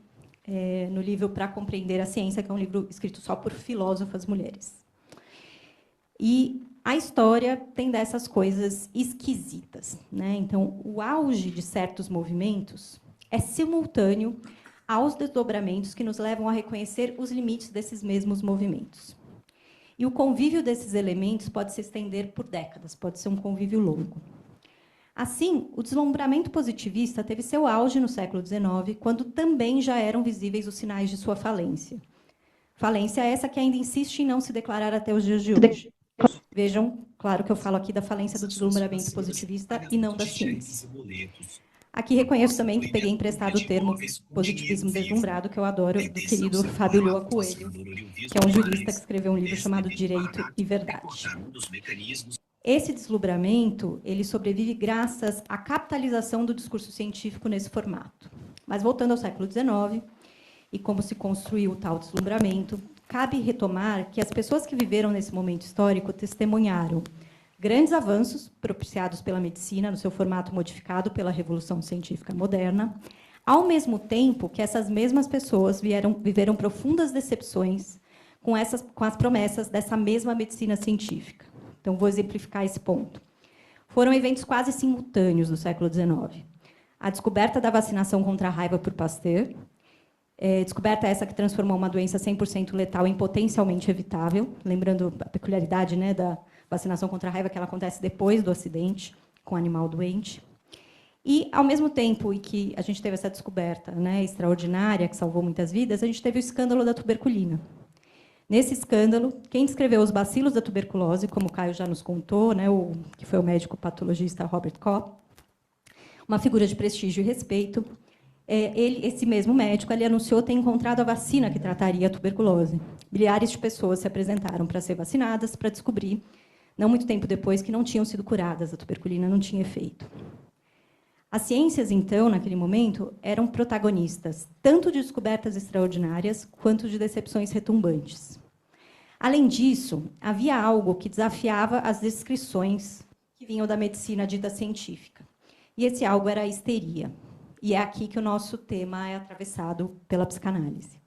no livro Para Compreender a Ciência, que é um livro escrito só por filósofas mulheres. E a história tem dessas coisas esquisitas, Então, o auge de certos movimentos é simultâneo aos desdobramentos que nos levam a reconhecer os limites desses mesmos movimentos. E o convívio desses elementos pode se estender por décadas, pode ser um convívio longo. Assim, o deslumbramento positivista teve seu auge no século XIX, quando também já eram visíveis os sinais de sua falência. Falência essa que ainda insiste em não se declarar até os dias de hoje. Vejam Claro que eu falo aqui da falência do deslumbramento positivista e não da ciência. Aqui reconheço também que peguei emprestado o termo positivismo deslumbrado, que eu adoro, do querido Fábio Lhoa Coelho, que é um jurista que escreveu um livro chamado Direito e Verdade. Esse deslumbramento, ele sobrevive graças à capitalização do discurso científico nesse formato. Mas voltando ao século XIX, e como se construiu o tal deslumbramento, cabe retomar que as pessoas que viveram nesse momento histórico testemunharam grandes avanços propiciados pela medicina no seu formato modificado pela Revolução Científica Moderna, ao mesmo tempo que essas mesmas pessoas viveram profundas decepções com as promessas dessa mesma medicina científica. Então, vou exemplificar esse ponto. Foram eventos quase simultâneos do século XIX. A descoberta da vacinação contra a raiva por Pasteur, descoberta essa que transformou uma doença 100% letal em potencialmente evitável, lembrando a peculiaridade, né, da vacinação contra a raiva, que ela acontece depois do acidente com o animal doente. E, ao mesmo tempo em que a gente teve essa descoberta, né, extraordinária, que salvou muitas vidas, a gente teve o escândalo da tuberculina. Nesse escândalo, quem descreveu os bacilos da tuberculose, como o Caio já nos contou, né, que foi o médico patologista Robert Koch, uma figura de prestígio e respeito, esse mesmo médico ele anunciou ter encontrado a vacina que trataria a tuberculose. Milhares de pessoas se apresentaram para ser vacinadas, para descobrir, não muito tempo depois, que não tinham sido curadas, a tuberculina não tinha efeito. As ciências, então, naquele momento, eram protagonistas tanto de descobertas extraordinárias quanto de decepções retumbantes. Além disso, havia algo que desafiava as descrições que vinham da medicina dita científica. E esse algo era a histeria. E é aqui que o nosso tema é atravessado pela psicanálise.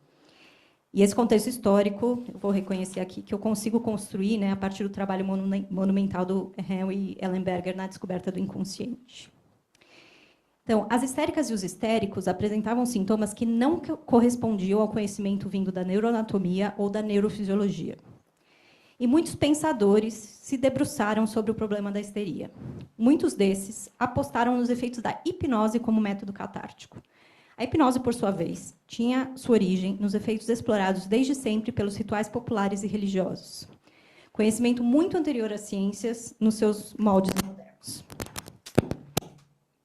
E esse contexto histórico, eu vou reconhecer aqui, que eu consigo construir, né, a partir do trabalho monumental do Henry Ellenberger na descoberta do inconsciente. Então, as histéricas e os histéricos apresentavam sintomas que não correspondiam ao conhecimento vindo da neuroanatomia ou da neurofisiologia. E muitos pensadores se debruçaram sobre o problema da histeria. Muitos desses apostaram nos efeitos da hipnose como método catártico. A hipnose, por sua vez, tinha sua origem nos efeitos explorados desde sempre pelos rituais populares e religiosos. Conhecimento muito anterior às ciências nos seus moldes modernos.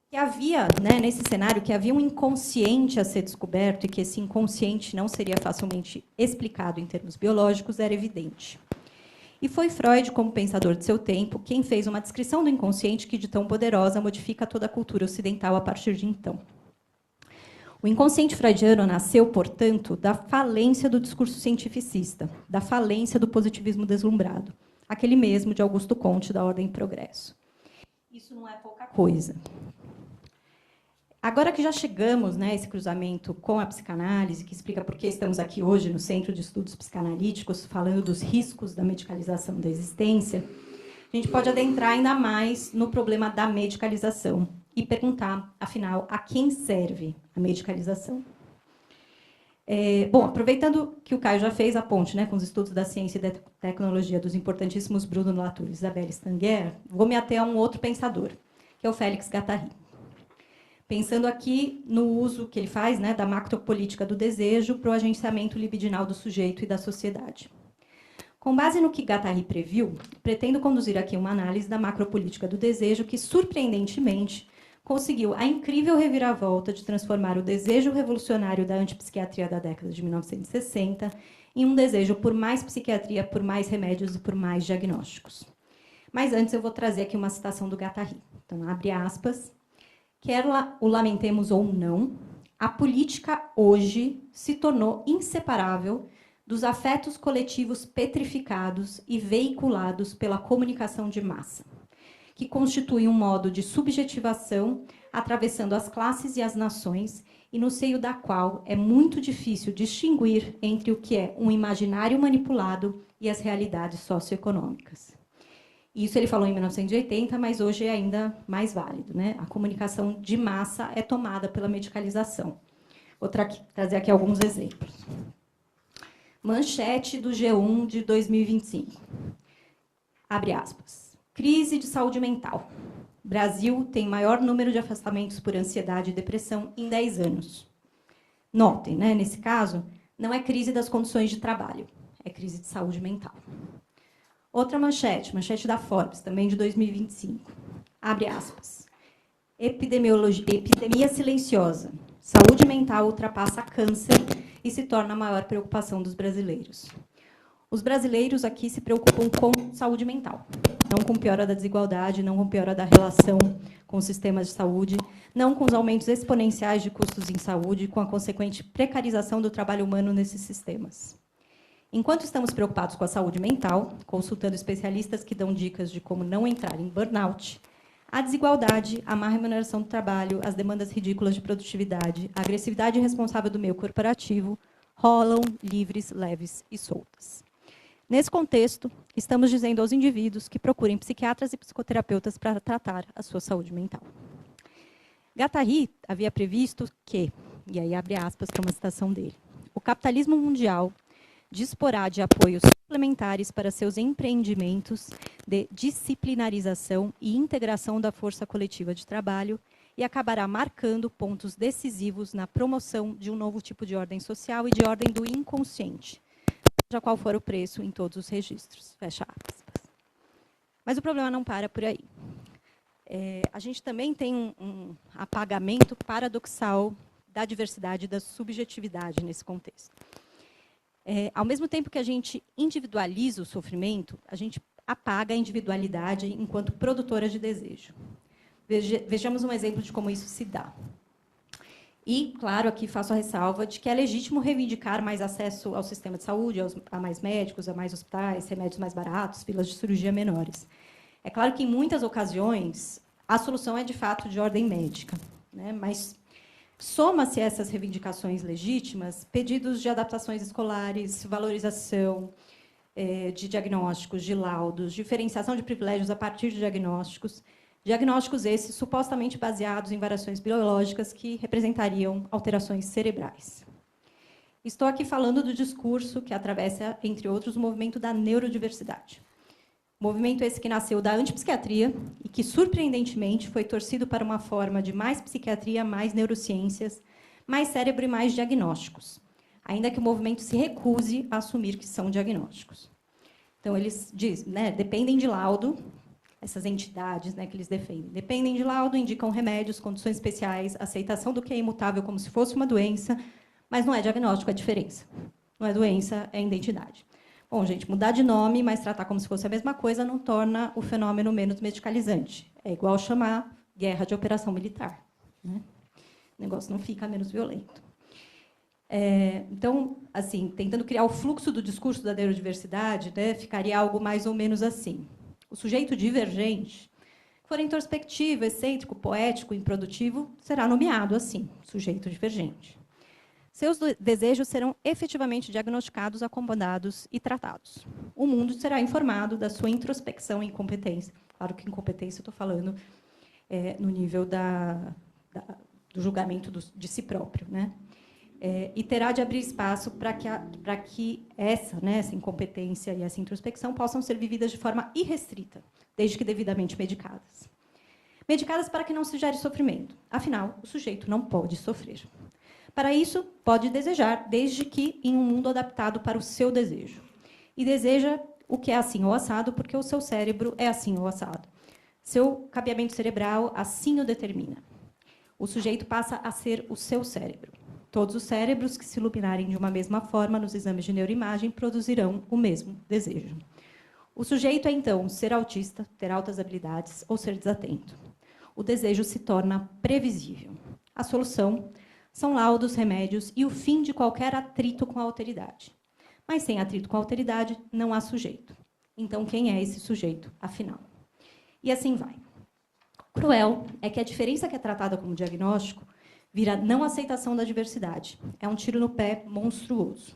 Que havia, né, nesse cenário, que havia um inconsciente a ser descoberto e que esse inconsciente não seria facilmente explicado em termos biológicos, era evidente. E foi Freud, como pensador de seu tempo, quem fez uma descrição do inconsciente que, de tão poderosa, modifica toda a cultura ocidental a partir de então. O inconsciente freudiano nasceu, portanto, da falência do discurso cientificista, da falência do positivismo deslumbrado, aquele mesmo de Augusto Comte, da Ordem e Progresso. Isso não é pouca coisa. Agora que já chegamos, né, a esse cruzamento com a psicanálise, que explica por que estamos aqui hoje no Centro de Estudos Psicanalíticos, falando dos riscos da medicalização da existência, a gente pode adentrar ainda mais no problema da medicalização e perguntar, afinal, a quem serve a medicalização? Bom, aproveitando que o Caio já fez a ponte, né, com os estudos da ciência e da tecnologia dos importantíssimos Bruno Latour e Isabelle Stanguer, vou me ater a um outro pensador, que é o Félix Guattari. Pensando aqui no uso que ele faz, né, da macropolítica do desejo para o agenciamento libidinal do sujeito e da sociedade. Com base no que Guattari previu, pretendo conduzir aqui uma análise da macropolítica do desejo que, surpreendentemente, conseguiu a incrível reviravolta de transformar o desejo revolucionário da antipsiquiatria da década de 1960 em um desejo por mais psiquiatria, por mais remédios e por mais diagnósticos. Mas antes eu vou trazer aqui uma citação do Guattari. Então, abre aspas. Quer o lamentemos ou não, a política hoje se tornou inseparável dos afetos coletivos petrificados e veiculados pela comunicação de massa, que constitui um modo de subjetivação atravessando as classes e as nações e no seio da qual é muito difícil distinguir entre o que é um imaginário manipulado e as realidades socioeconômicas. Isso ele falou em 1980, mas hoje é ainda mais válido, né? A comunicação de massa é tomada pela medicalização. Vou trazer aqui alguns exemplos. Manchete do G1 de 2025. Abre aspas. Crise de saúde mental. Brasil tem maior número de afastamentos por ansiedade e depressão em 10 anos. Notem, né? Nesse caso, não é crise das condições de trabalho, é crise de saúde mental. Outra manchete, manchete da Forbes, também de 2025. Abre aspas. Epidemia silenciosa. Saúde mental ultrapassa câncer e se torna a maior preocupação dos brasileiros. Os brasileiros aqui se preocupam com saúde mental, não com piora da desigualdade, não com piora da relação com os sistemas de saúde, não com os aumentos exponenciais de custos em saúde, com a consequente precarização do trabalho humano nesses sistemas. Enquanto estamos preocupados com a saúde mental, consultando especialistas que dão dicas de como não entrar em burnout, a desigualdade, a má remuneração do trabalho, as demandas ridículas de produtividade, a agressividade irresponsável do meio corporativo rolam livres, leves e soltas. Nesse contexto, estamos dizendo aos indivíduos que procurem psiquiatras e psicoterapeutas para tratar a sua saúde mental. Guattari havia previsto que, e aí abre aspas para uma citação dele, o capitalismo mundial disporá de apoios suplementares para seus empreendimentos de disciplinarização e integração da força coletiva de trabalho e acabará marcando pontos decisivos na promoção de um novo tipo de ordem social e de ordem do inconsciente, seja qual for o preço em todos os registros. Fecha aspas. Mas o problema não para por aí. A gente também tem um apagamento paradoxal da diversidade e da subjetividade nesse contexto. Ao mesmo tempo que a gente individualiza o sofrimento, a gente apaga a individualidade enquanto produtora de desejo. Vejamos um exemplo de como isso se dá. E, claro, aqui faço a ressalva de que é legítimo reivindicar mais acesso ao sistema de saúde, a mais médicos, a mais hospitais, remédios mais baratos, filas de cirurgia menores. É claro que, em muitas ocasiões, a solução é, de fato, de ordem médica, né? Mas soma-se a essas reivindicações legítimas pedidos de adaptações escolares, valorização de diagnósticos, de laudos, diferenciação de privilégios a partir de diagnósticos esses supostamente baseados em variações biológicas que representariam alterações cerebrais. Estou aqui falando do discurso que atravessa, entre outros, o movimento da neurodiversidade. Movimento esse que nasceu da antipsiquiatria e que, surpreendentemente, foi torcido para uma forma de mais psiquiatria, mais neurociências, mais cérebro e mais diagnósticos, ainda que o movimento se recuse a assumir que são diagnósticos. Então, eles dizem, né, dependem de laudo, essas entidades, né, que eles defendem, dependem de laudo, indicam remédios, condições especiais, aceitação do que é imutável como se fosse uma doença, mas não é diagnóstico, é diferença. Não é doença, é identidade. Bom, gente, mudar de nome, mas tratar como se fosse a mesma coisa, não torna o fenômeno menos medicalizante. É igual chamar guerra de operação militar, né? O negócio não fica menos violento. Então, assim, tentando criar o fluxo do discurso da neurodiversidade, né, ficaria algo mais ou menos assim. O sujeito divergente, que for introspectivo, excêntrico, poético, improdutivo, será nomeado assim, sujeito divergente. Seus desejos serão efetivamente diagnosticados, acomodados e tratados. O mundo será informado da sua introspecção e incompetência. Claro que incompetência eu estou falando no nível do julgamento de si próprio, né? E terá de abrir espaço para que essa incompetência e essa introspecção possam ser vividas de forma irrestrita, desde que devidamente medicadas. Medicadas para que não se gere sofrimento. Afinal, o sujeito não pode sofrer. Para isso, pode desejar, desde que em um mundo adaptado para o seu desejo. E deseja o que é assim ou assado, porque o seu cérebro é assim ou assado. Seu cabeamento cerebral assim o determina. O sujeito passa a ser o seu cérebro. Todos os cérebros que se iluminarem de uma mesma forma nos exames de neuroimagem produzirão o mesmo desejo. O sujeito é, então, ser autista, ter altas habilidades ou ser desatento. O desejo se torna previsível. A solução são laudos, remédios e o fim de qualquer atrito com a alteridade. Mas sem atrito com a alteridade, não há sujeito. Então, quem é esse sujeito, afinal? E assim vai. Cruel é que a diferença que é tratada como diagnóstico vira não aceitação da diversidade. É um tiro no pé monstruoso.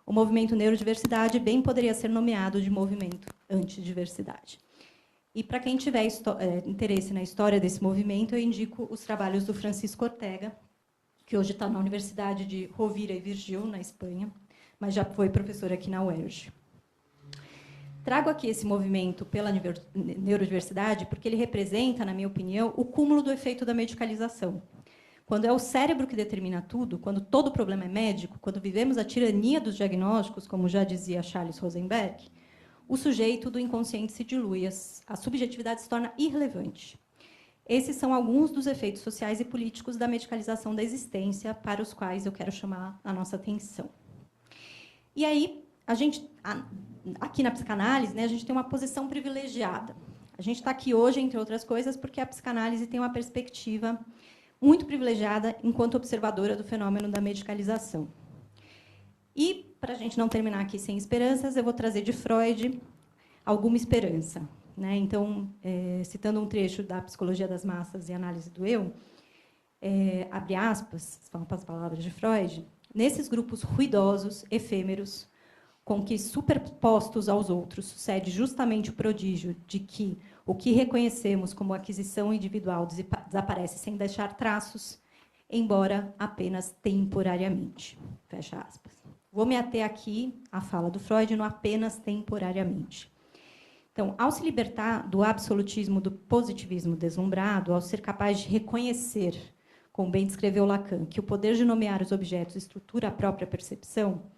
O movimento neurodiversidade bem poderia ser nomeado de movimento antidiversidade. E para quem tiver interesse na história desse movimento, eu indico os trabalhos do Francisco Ortega, que hoje está na Universidade de Rovira e Virgil, na Espanha, mas já foi professor aqui na UERJ. Trago aqui esse movimento pela neurodiversidade porque ele representa, na minha opinião, o cúmulo do efeito da medicalização. Quando é o cérebro que determina tudo, quando todo problema é médico, quando vivemos a tirania dos diagnósticos, como já dizia Charles Rosenberg, o sujeito do inconsciente se dilui, a subjetividade se torna irrelevante. Esses são alguns dos efeitos sociais e políticos da medicalização da existência para os quais eu quero chamar a nossa atenção. E aí, aqui na psicanálise, né, a gente tem uma posição privilegiada. A gente está aqui hoje, entre outras coisas, porque a psicanálise tem uma perspectiva muito privilegiada enquanto observadora do fenômeno da medicalização. E, para a gente não terminar aqui sem esperanças, eu vou trazer de Freud alguma esperança. Né? Então, citando um trecho da Psicologia das Massas e Análise do Eu, abre aspas, são as palavras de Freud, nesses grupos ruidosos, efêmeros, com que, superpostos aos outros, sucede justamente o prodígio de que o que reconhecemos como aquisição individual desaparece sem deixar traços, embora apenas temporariamente. Fecha aspas. Vou me ater aqui à fala do Freud no apenas temporariamente. Então, ao se libertar do absolutismo do positivismo deslumbrado, ao ser capaz de reconhecer, como bem descreveu Lacan, que o poder de nomear os objetos estrutura a própria percepção,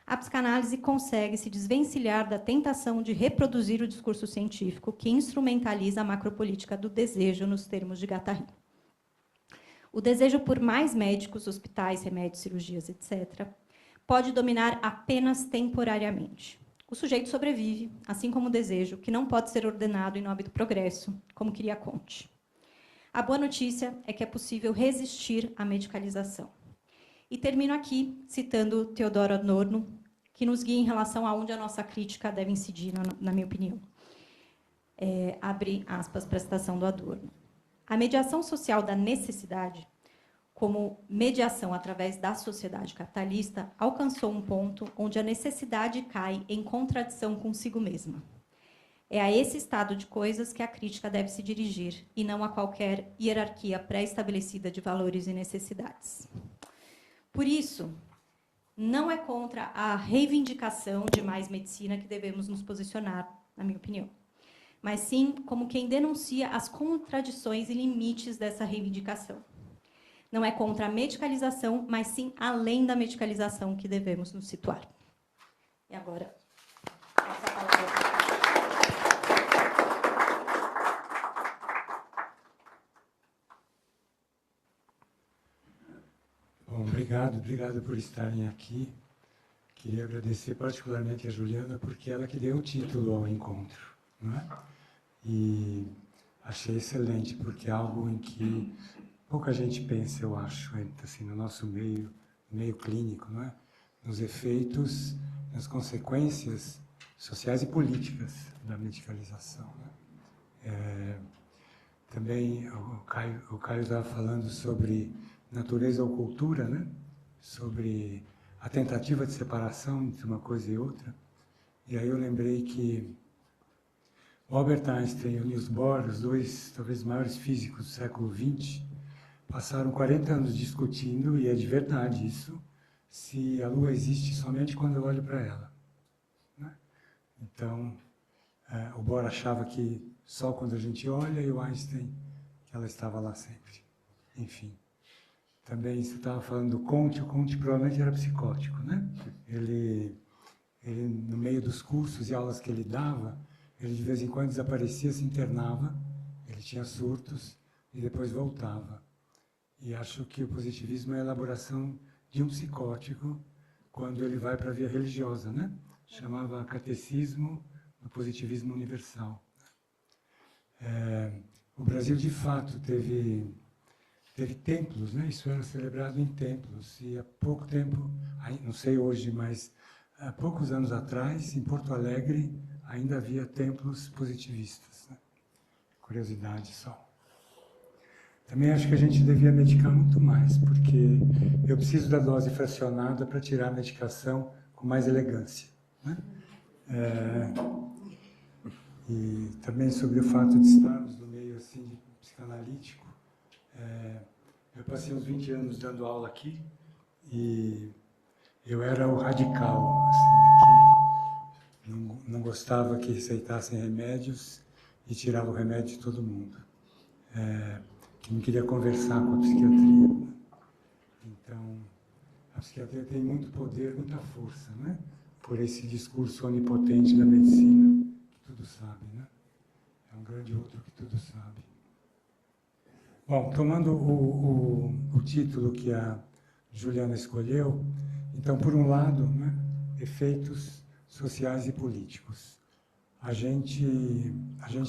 a psicanálise consegue se desvencilhar da tentação de reproduzir o discurso científico que instrumentaliza a macropolítica do desejo nos termos de Guattari. O desejo por mais médicos, hospitais, remédios, cirurgias, etc., pode dominar apenas temporariamente. O sujeito sobrevive, assim como o desejo, que não pode ser ordenado em nome do progresso, como queria Comte. A boa notícia é que é possível resistir à medicalização. E termino aqui citando Theodor Adorno, que nos guia em relação a onde a nossa crítica deve incidir, na minha opinião. Abre aspas para a citação do Adorno. A mediação social da necessidade, como mediação através da sociedade capitalista, alcançou um ponto onde a necessidade cai em contradição consigo mesma. É a esse estado de coisas que a crítica deve se dirigir, e não a qualquer hierarquia pré-estabelecida de valores e necessidades. Por isso, não é contra a reivindicação de mais medicina que devemos nos posicionar, na minha opinião, mas sim como quem denuncia as contradições e limites dessa reivindicação. Não é contra a medicalização, mas sim além da medicalização que devemos nos situar. E agora, essa palavra. Bom, obrigado por estarem aqui. Queria agradecer particularmente a Juliana, porque ela que deu o título ao encontro, não é? E achei excelente, porque é algo em que pouca gente pensa, eu acho, assim, no nosso meio clínico, não é? Nos efeitos, nas consequências sociais e políticas da medicalização. Né? Também o Caio estava falando sobre natureza ou cultura, né? Sobre a tentativa de separação entre uma coisa e outra. E aí eu lembrei que o Albert Einstein e o Niels Bohr, os dois talvez maiores físicos do século XX, passaram 40 anos discutindo, e é de verdade isso, se a Lua existe somente quando eu olho para ela. Né? Então, o Bohr achava que só quando a gente olha, e o Einstein que ela estava lá sempre. Enfim. Também você estava falando do Comte, o Comte provavelmente era psicótico, né? Ele, no meio dos cursos e aulas que ele dava, ele de vez em quando desaparecia, se internava, ele tinha surtos e depois voltava. E acho que o positivismo é a elaboração de um psicótico quando ele vai para a via religiosa, né? Chamava catecismo do positivismo universal. O Brasil, de fato, teve templos, né? Isso era celebrado em templos. E há pouco tempo, não sei hoje, mas há poucos anos atrás, em Porto Alegre, ainda havia templos positivistas. Né? Curiosidade só. Também acho que a gente devia medicar muito mais, porque eu preciso da dose fracionada para tirar a medicação com mais elegância. Né? E também sobre o fato de estarmos no meio assim, psicanalítico. Eu passei uns 20 anos dando aula aqui e eu era o radical, assim, que não gostava que receitassem remédios e tirava o remédio de todo mundo. Que não queria conversar com a psiquiatria. Então, a psiquiatria tem muito poder, muita força, né? por esse discurso onipotente da medicina, que tudo sabe, né? É um grande outro que tudo sabe. Bom, tomando o título que a Juliana escolheu, então, por um lado, né, efeitos sociais e políticos. A gente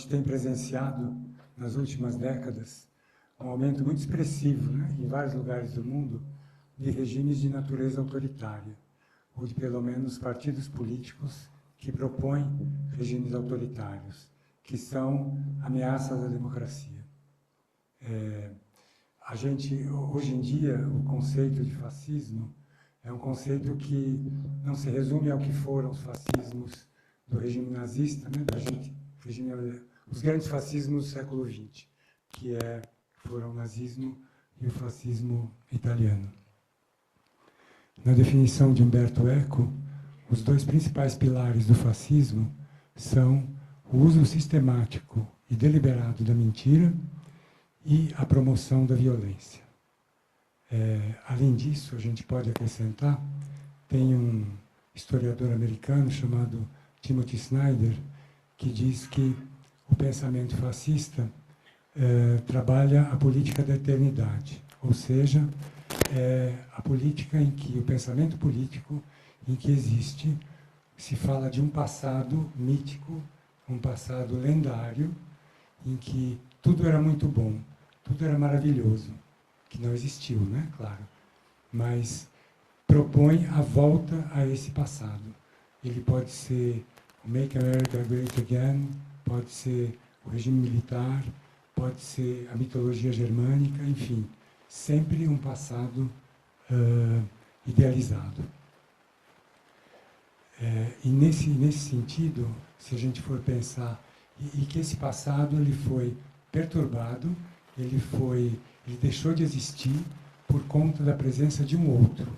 tem presenciado, nas últimas décadas, um aumento muito expressivo, né, em vários lugares do mundo, de regimes de natureza autoritária, ou de, pelo menos, partidos políticos que propõem regimes autoritários, que são ameaças à democracia. Hoje em dia, o conceito de fascismo é um conceito que não se resume ao que foram os fascismos do regime nazista, né, os grandes fascismos do século XX, que foram o nazismo e o fascismo italiano. Na definição de Umberto Eco, os dois principais pilares do fascismo são o uso sistemático e deliberado da mentira e a promoção da violência. Além disso, a gente pode acrescentar, tem um historiador americano chamado Timothy Snyder, que diz que o pensamento fascista trabalha a política da eternidade, ou seja, a política em que, o pensamento político em que existe, se fala de um passado mítico, um passado lendário, em que tudo era muito bom, tudo era maravilhoso, que não existiu, né? Claro. Mas propõe a volta a esse passado. Ele pode ser o Make America Great Again, pode ser o regime militar, pode ser a mitologia germânica, enfim, sempre um passado idealizado. E nesse sentido, se a gente for pensar, e que esse passado ele foi perturbado, ele deixou de existir por conta da presença de um outro,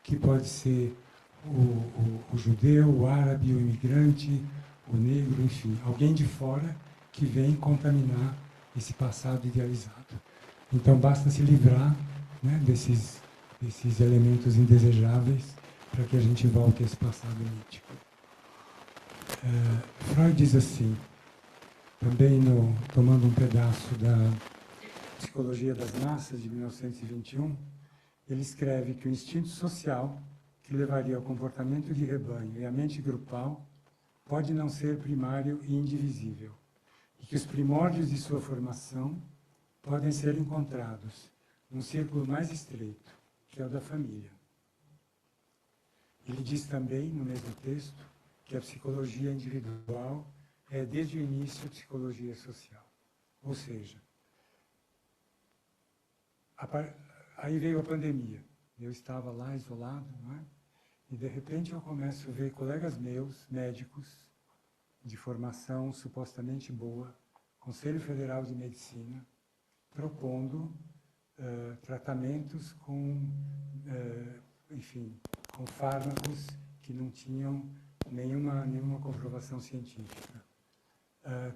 que pode ser o judeu, o árabe, o imigrante, o negro, enfim, alguém de fora que vem contaminar esse passado idealizado. Então, basta se livrar, né, desses elementos indesejáveis para que a gente volte a esse passado mítico. Freud diz assim, também tomando um pedaço da Psicologia das Massas, de 1921, ele escreve que o instinto social, que levaria ao comportamento de rebanho e à mente grupal, pode não ser primário e indivisível, e que os primórdios de sua formação podem ser encontrados num círculo mais estreito, que é o da família. Ele diz também, no mesmo texto, que a psicologia individual é, desde o início, a psicologia social. Ou seja, aí veio a pandemia. Eu estava lá isolado, não é? E, de repente, eu começo a ver colegas meus, médicos, de formação supostamente boa, Conselho Federal de Medicina, propondo tratamentos com fármacos que não tinham nenhuma comprovação científica,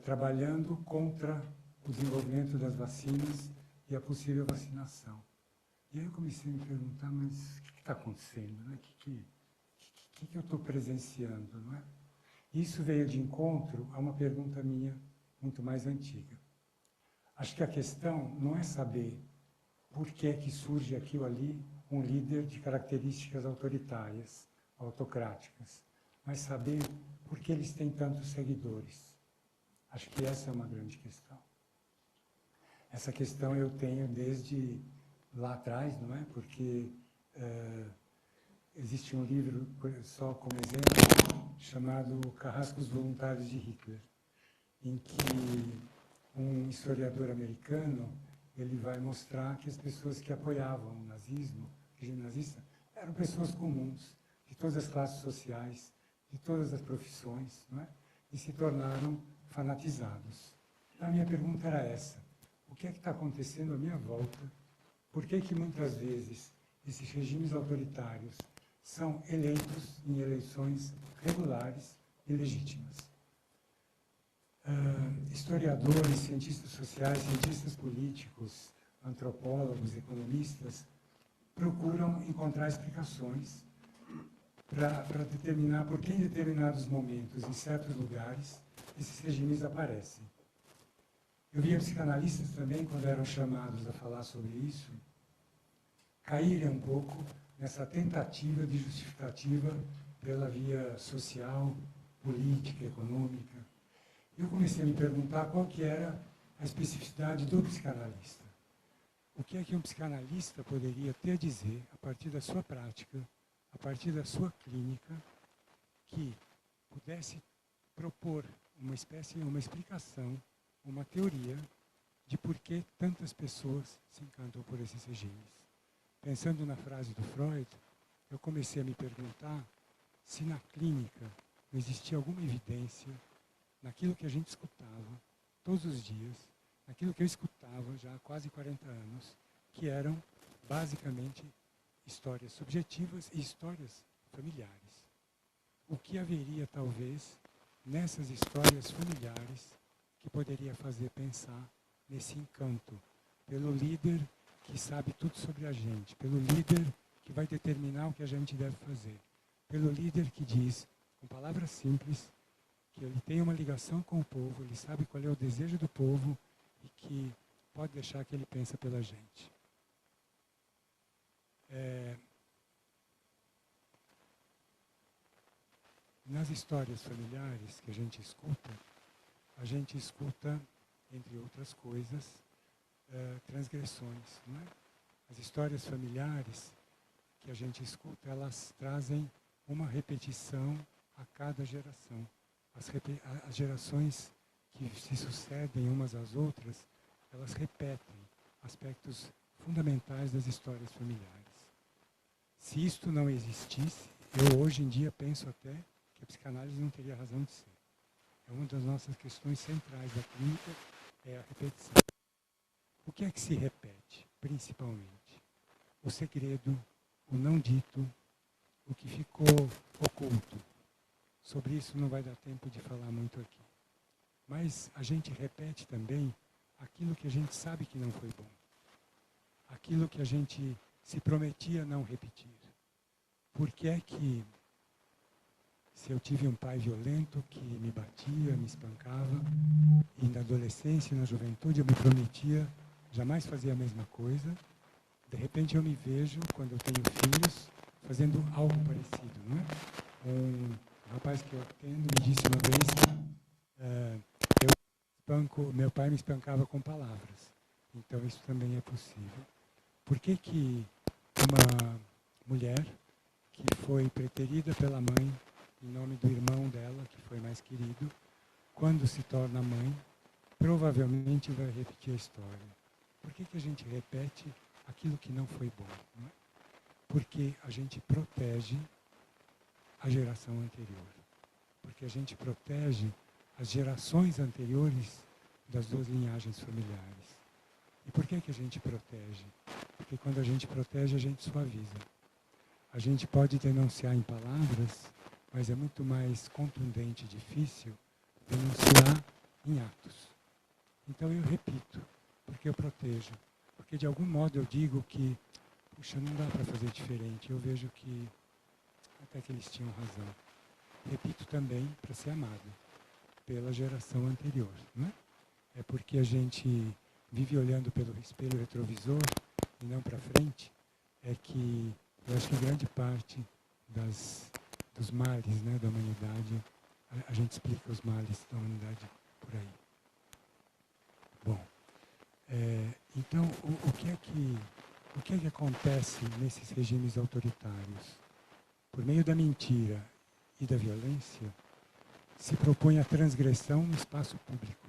trabalhando contra o desenvolvimento das vacinas e a possível vacinação. E aí eu comecei a me perguntar, mas o que está acontecendo? Né? O que eu estou presenciando? Não é? Isso veio de encontro a uma pergunta minha muito mais antiga. Acho que a questão não é saber por que surge aqui ou ali um líder de características autoritárias, autocráticas, mas saber por que eles têm tantos seguidores. Acho que essa é uma grande questão. Essa questão eu tenho desde lá atrás, não é? Porque existe um livro, só como exemplo, chamado Carrascos Voluntários de Hitler, em que um historiador americano ele vai mostrar que as pessoas que apoiavam o nazismo, o regime nazista, eram pessoas comuns, de todas as classes sociais, de todas as profissões, não é? E se tornaram fanatizados. A minha pergunta era essa: o que é que está acontecendo à minha volta? Por que muitas vezes esses regimes autoritários são eleitos em eleições regulares e legítimas? Historiadores, cientistas sociais, cientistas políticos, antropólogos, economistas, procuram encontrar explicações para determinar por que em determinados momentos, em certos lugares, esses regimes aparecem. Eu via psicanalistas também, quando eram chamados a falar sobre isso, caírem um pouco nessa tentativa de justificativa pela via social, política, econômica. Eu comecei a me perguntar qual que era a especificidade do psicanalista. O que é que um psicanalista poderia ter a dizer, a partir da sua prática, a partir da sua clínica, que pudesse propor uma explicação, uma teoria de por que tantas pessoas se encantam por esses regimes. Pensando na frase do Freud, eu comecei a me perguntar se na clínica não existia alguma evidência naquilo que a gente escutava todos os dias, naquilo que eu escutava já há quase 40 anos, que eram basicamente histórias subjetivas e histórias familiares. O que haveria, talvez, nessas histórias familiares que poderia fazer pensar nesse encanto pelo líder que sabe tudo sobre a gente, pelo líder que vai determinar o que a gente deve fazer, pelo líder que diz, com palavras simples, que ele tem uma ligação com o povo, ele sabe qual é o desejo do povo e que pode deixar que ele pensa pela gente. Nas histórias familiares que a gente escuta, entre outras coisas, transgressões. Não é? As histórias familiares que a gente escuta, elas trazem uma repetição a cada geração. As gerações que se sucedem umas às outras, elas repetem aspectos fundamentais das histórias familiares. Se isto não existisse, eu hoje em dia penso até que a psicanálise não teria razão de ser. É uma das nossas questões centrais da clínica, é a repetição. O que é que se repete, principalmente? O segredo, o não dito, o que ficou oculto. Sobre isso não vai dar tempo de falar muito aqui. Mas a gente repete também aquilo que a gente sabe que não foi bom. Aquilo que a gente se prometia não repetir. Por que é que, se eu tive um pai violento que me batia, me espancava, e na adolescência e na juventude eu me prometia jamais fazer a mesma coisa, de repente eu me vejo, quando eu tenho filhos, fazendo algo parecido. Não é? Um rapaz que eu atendo me disse uma vez, meu pai me espancava com palavras. Então isso também é possível. Por que que uma mulher que foi preterida pela mãe, em nome do irmão dela, que foi mais querido, quando se torna mãe, provavelmente vai repetir a história? Por que que a gente repete aquilo que não foi bom? Não é? Porque a gente protege a geração anterior. Porque a gente protege as gerações anteriores das duas linhagens familiares. E por que que a gente protege? Porque quando a gente protege, a gente suaviza. A gente pode denunciar em palavras, mas é muito mais contundente e difícil denunciar em atos. Então eu repito, porque eu protejo. Porque de algum modo eu digo que, puxa, não dá para fazer diferente. Eu vejo que até que eles tinham razão. Repito também para ser amado pela geração anterior. Não é? É porque a gente vive olhando pelo espelho retrovisor e não para frente, é que eu acho que grande parte dos males, né, da humanidade, a gente explica os males da humanidade por aí. Bom, então o que é que acontece nesses regimes autoritários? Por meio da mentira e da violência, se propõe a transgressão no espaço público,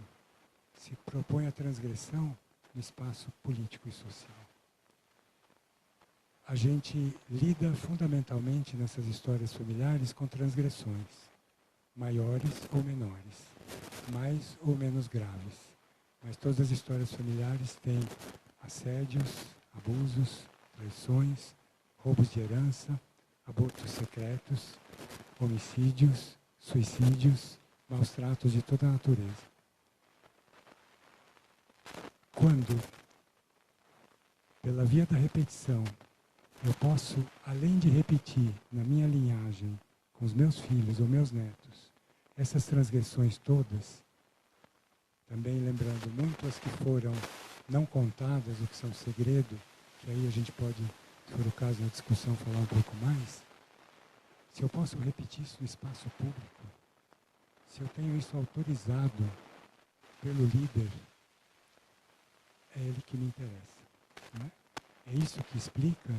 se propõe a transgressão no espaço político e social. A gente lida fundamentalmente nessas histórias familiares com transgressões, maiores ou menores, mais ou menos graves. Mas todas as histórias familiares têm assédios, abusos, traições, roubos de herança, abortos secretos, homicídios, suicídios, maus tratos de toda a natureza. Quando, pela via da repetição, eu posso, além de repetir na minha linhagem, com os meus filhos ou meus netos, essas transgressões todas, também lembrando muito as que foram não contadas, o que são segredo, que aí a gente pode, se for o caso, na discussão, falar um pouco mais. Se eu posso repetir isso no espaço público, se eu tenho isso autorizado pelo líder, é ele que me interessa. Né? É isso que explica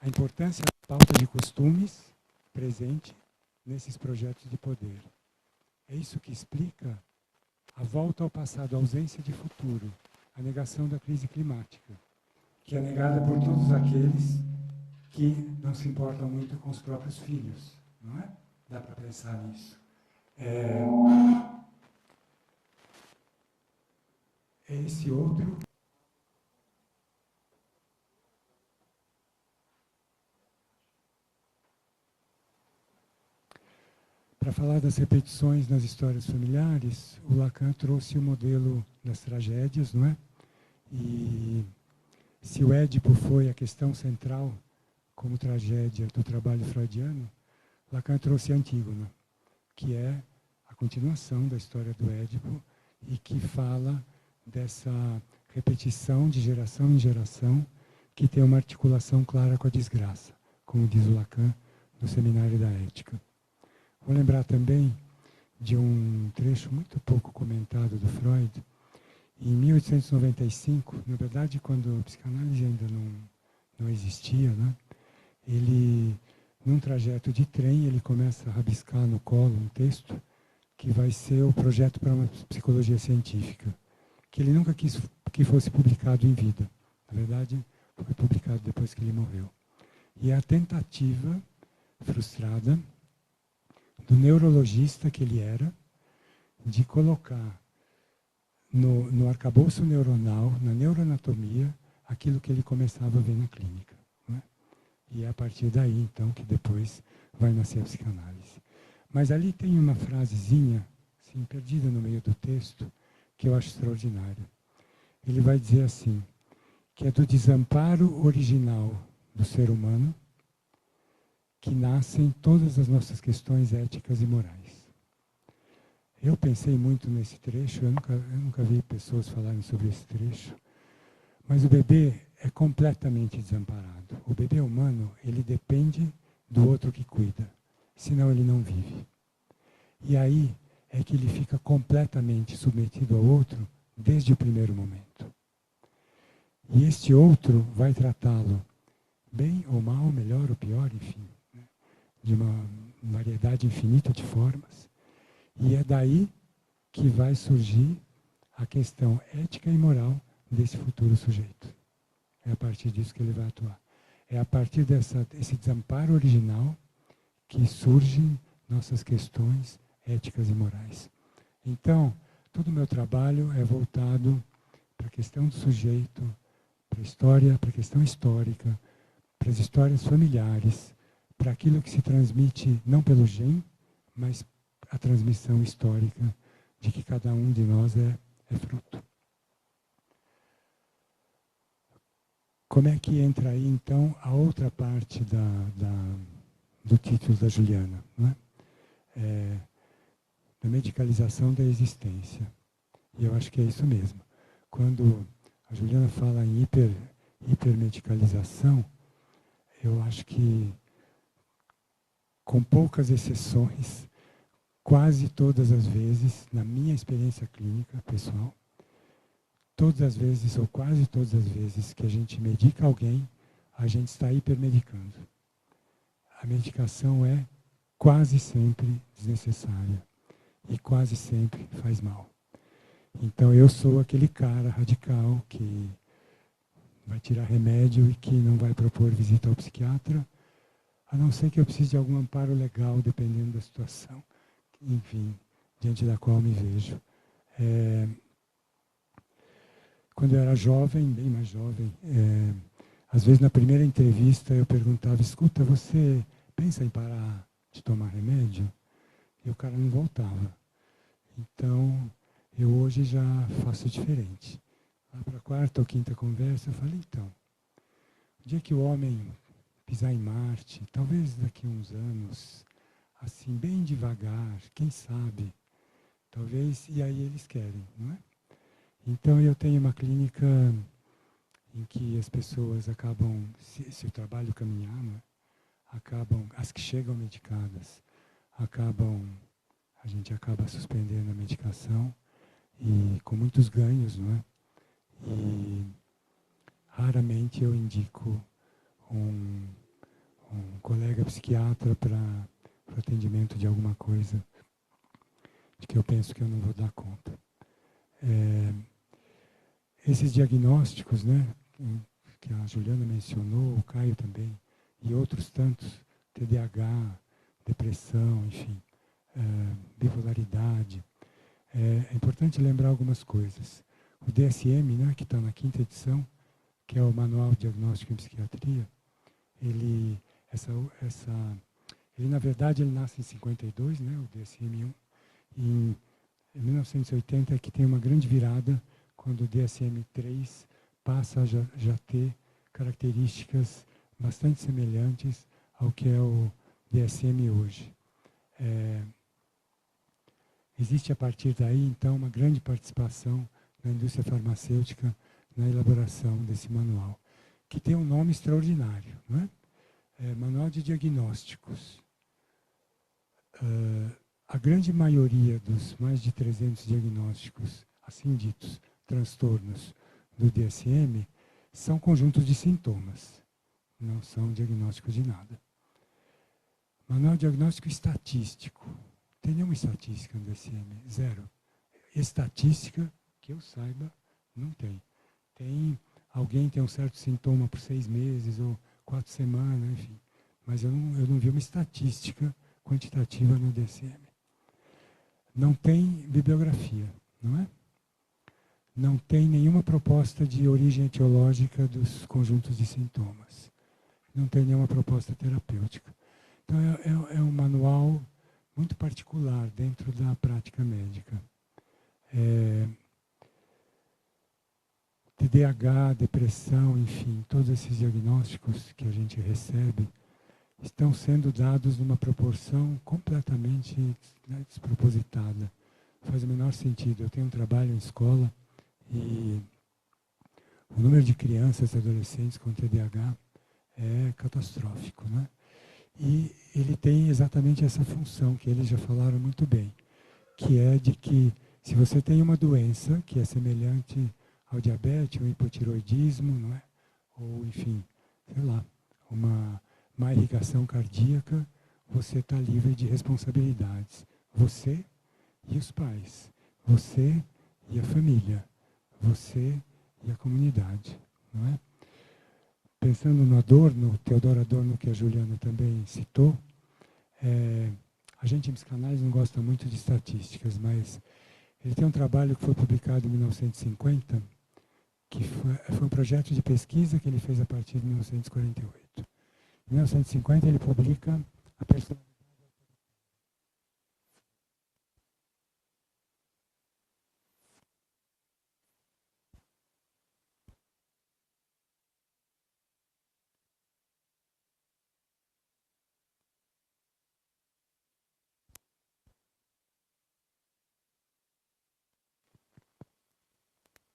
a importância da pauta de costumes presente nesses projetos de poder. É isso que explica a volta ao passado, a ausência de futuro, a negação da crise climática, que é negada por todos aqueles que não se importam muito com os próprios filhos, não é? Dá para pensar nisso. É esse outro. Para falar das repetições nas histórias familiares, o Lacan trouxe o modelo das tragédias, não é? E se o Édipo foi a questão central como tragédia do trabalho freudiano, Lacan trouxe a Antígona, que é a continuação da história do Édipo e que fala dessa repetição de geração em geração que tem uma articulação clara com a desgraça, como diz o Lacan no Seminário da Ética. Vou lembrar também de um trecho muito pouco comentado do Freud. Em 1895, na verdade, quando a psicanálise ainda não existia, né, ele, num trajeto de trem, ele começa a rabiscar no colo um texto que vai ser o projeto para uma psicologia científica, que ele nunca quis que fosse publicado em vida. Na verdade, foi publicado depois que ele morreu. E é a tentativa frustrada do neurologista que ele era, de colocar no arcabouço neuronal, na neuroanatomia, aquilo que ele começava a ver na clínica. Né? E é a partir daí, então, que depois vai nascer a psicanálise. Mas ali tem uma frasezinha, assim, perdida no meio do texto, que eu acho extraordinária. Ele vai dizer assim, que é do desamparo original do ser humano, que nascem todas as nossas questões éticas e morais. Eu pensei muito nesse trecho, eu nunca vi pessoas falarem sobre esse trecho, mas o bebê é completamente desamparado. O bebê humano, ele depende do outro que cuida, senão ele não vive. E aí é que ele fica completamente submetido ao outro desde o primeiro momento. E este outro vai tratá-lo bem ou mal, melhor ou pior, enfim, de uma variedade infinita de formas. E é daí que vai surgir a questão ética e moral desse futuro sujeito. É a partir disso que ele vai atuar. É a partir desse desamparo original que surgem nossas questões éticas e morais. Então, todo o meu trabalho é voltado para a questão do sujeito, para a história, para a questão histórica, para as histórias familiares, para aquilo que se transmite não pelo gen, mas a transmissão histórica de que cada um de nós é fruto. Como é que entra aí, então, a outra parte do título da Juliana? Não é? Da medicalização da existência. E eu acho que é isso mesmo. Quando a Juliana fala em hipermedicalização, eu acho que, com poucas exceções, quase todas as vezes, na minha experiência clínica pessoal, todas as vezes, ou quase todas as vezes que a gente medica alguém, a gente está hipermedicando. A medicação é quase sempre desnecessária e quase sempre faz mal. Então eu sou aquele cara radical que vai tirar remédio e que não vai propor visita ao psiquiatra, a não ser que eu precise de algum amparo legal, dependendo da situação, enfim, diante da qual me vejo. Quando eu era jovem, bem mais jovem, às vezes na primeira entrevista eu perguntava, escuta, você pensa em parar de tomar remédio? E o cara não voltava. Então, eu hoje já faço diferente. Lá para a quarta ou quinta conversa, eu falei, então, o dia que o homem pisar em Marte, talvez daqui a uns anos, assim, bem devagar, quem sabe, talvez, e aí eles querem, não é? Então, eu tenho uma clínica em que as pessoas acabam, se o trabalho caminhar, não é? Acabam, as que chegam medicadas, a gente acaba suspendendo a medicação, e com muitos ganhos, não é? E raramente eu indico um, um colega psiquiatra para o atendimento de alguma coisa de que eu penso que eu não vou dar conta. Esses diagnósticos, né, que a Juliana mencionou, o Caio também, e outros tantos, TDAH, depressão, enfim, bipolaridade. É importante lembrar algumas coisas. O DSM, né, que está na 5ª edição, que é o Manual de Diagnóstico em Psiquiatria, ele, na verdade, ele nasce em 52, né, o DSM-1, e em 1980 é que tem uma grande virada, quando o DSM-3 passa a já ter características bastante semelhantes ao que é o DSM hoje. Existe a partir daí, então, uma grande participação da indústria farmacêutica na elaboração desse manual, que tem um nome extraordinário, não é? Manual de Diagnósticos. A grande maioria dos mais de 300 diagnósticos, assim ditos, transtornos do DSM, são conjuntos de sintomas, não são diagnósticos de nada. Manual diagnóstico estatístico. Tem nenhuma estatística no DSM? Zero. Estatística, que eu saiba, não tem. Alguém tem um certo sintoma por 6 meses ou 4 semanas, enfim. Mas eu não vi uma estatística quantitativa no DSM. Não tem bibliografia, não é? Não tem nenhuma proposta de origem etiológica dos conjuntos de sintomas. Não tem nenhuma proposta terapêutica. Então, é um manual muito particular dentro da prática médica. TDAH, depressão, enfim, todos esses diagnósticos que a gente recebe estão sendo dados numa proporção completamente, né, despropositada. Faz o menor sentido. Eu tenho um trabalho em escola e o número de crianças e adolescentes com TDAH é catastrófico, né? E ele tem exatamente essa função que eles já falaram muito bem, que é de que se você tem uma doença que é semelhante ao diabetes, ao hipotiroidismo, não é? Ou, enfim, sei lá, uma má irrigação cardíaca, você está livre de responsabilidades. Você e os pais, você e a família, você e a comunidade, não é? Pensando no Adorno, Theodor Adorno, que a Juliana também citou, a gente em psicanálise não gosta muito de estatísticas, mas ele tem um trabalho que foi publicado em 1950, que foi um projeto de pesquisa que ele fez a partir de 1948. Em 1950 ele publica a personalidade.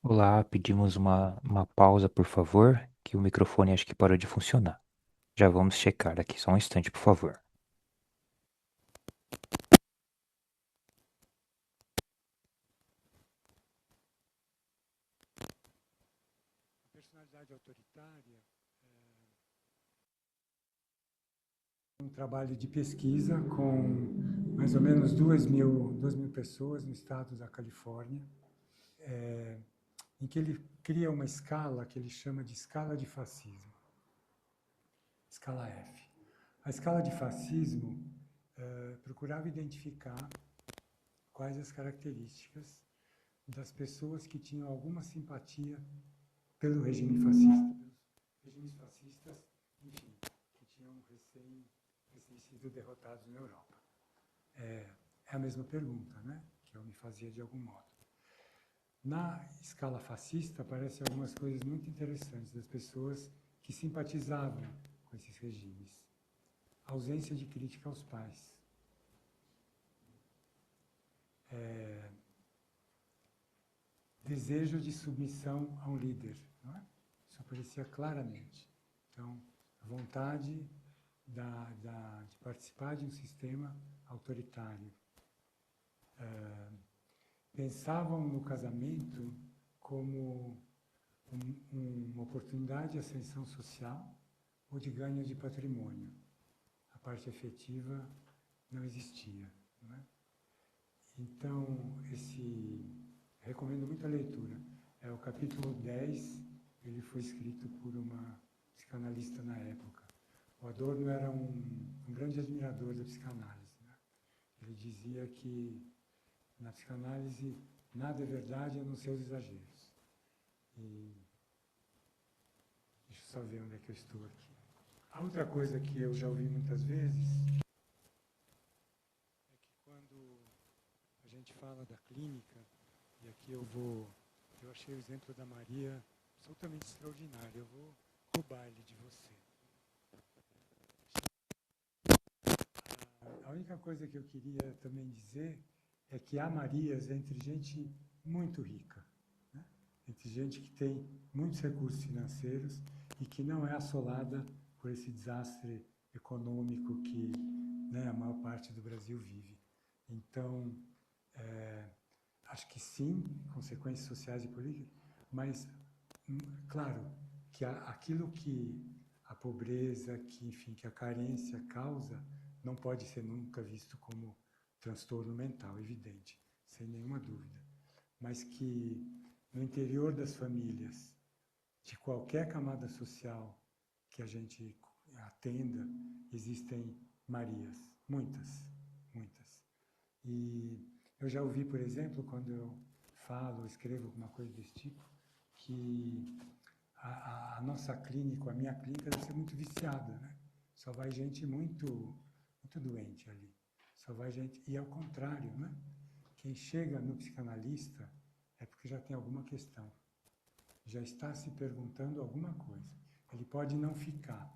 Olá, pedimos uma pausa, por favor, que o microfone acho que parou de funcionar. Já vamos checar aqui, só um instante, por favor. A personalidade autoritária é um trabalho de pesquisa com mais ou menos 2.000 pessoas no estado da Califórnia, em que ele cria uma escala que ele chama de escala de fascismo, escala F. A escala de fascismo procurava identificar quais as características das pessoas que tinham alguma simpatia pelo regime fascista, pelos regimes fascistas, enfim, que tinham recém sido derrotados na Europa. É a mesma pergunta, né, que eu me fazia de algum modo. Na escala fascista aparecem algumas coisas muito interessantes das pessoas que simpatizavam com esses regimes. Ausência de crítica aos pais. Desejo de submissão a um líder, não é? Isso aparecia claramente. Então, a vontade de participar de um sistema autoritário. Pensavam no casamento como uma oportunidade de ascensão social ou de ganho de patrimônio. A parte afetiva não existia, não é? Então, recomendo muito a leitura. É o capítulo 10, ele foi escrito por uma psicanalista na época. O Adorno era um grande admirador da psicanálise, né? Ele dizia que na psicanálise nada é verdade a não ser os exageros. E deixa eu só ver onde é que eu estou aqui. A outra coisa que eu já ouvi muitas vezes é que quando a gente fala da clínica, e aqui eu achei o exemplo da Maria absolutamente extraordinário, eu vou roubar ele de você. A única coisa que eu queria também dizer é que há Marias entre gente muito rica, né? Entre gente que tem muitos recursos financeiros e que não é assolada por esse desastre econômico que, né, a maior parte do Brasil vive. Então, acho que sim, consequências sociais e políticas, mas, claro, que aquilo que a pobreza, que a carência causa, não pode ser nunca visto como transtorno mental, evidente, sem nenhuma dúvida. Mas que no interior das famílias, de qualquer camada social que a gente atenda, existem Marias, muitas, muitas. E eu já ouvi, por exemplo, quando eu falo, escrevo alguma coisa desse tipo, que a nossa clínica, a minha clínica deve ser muito viciada, né? Só vai gente muito doente ali. Só vai gente... E ao contrário, né? Quem chega no psicanalista é porque já tem alguma questão. Já está se perguntando alguma coisa. Ele pode não ficar,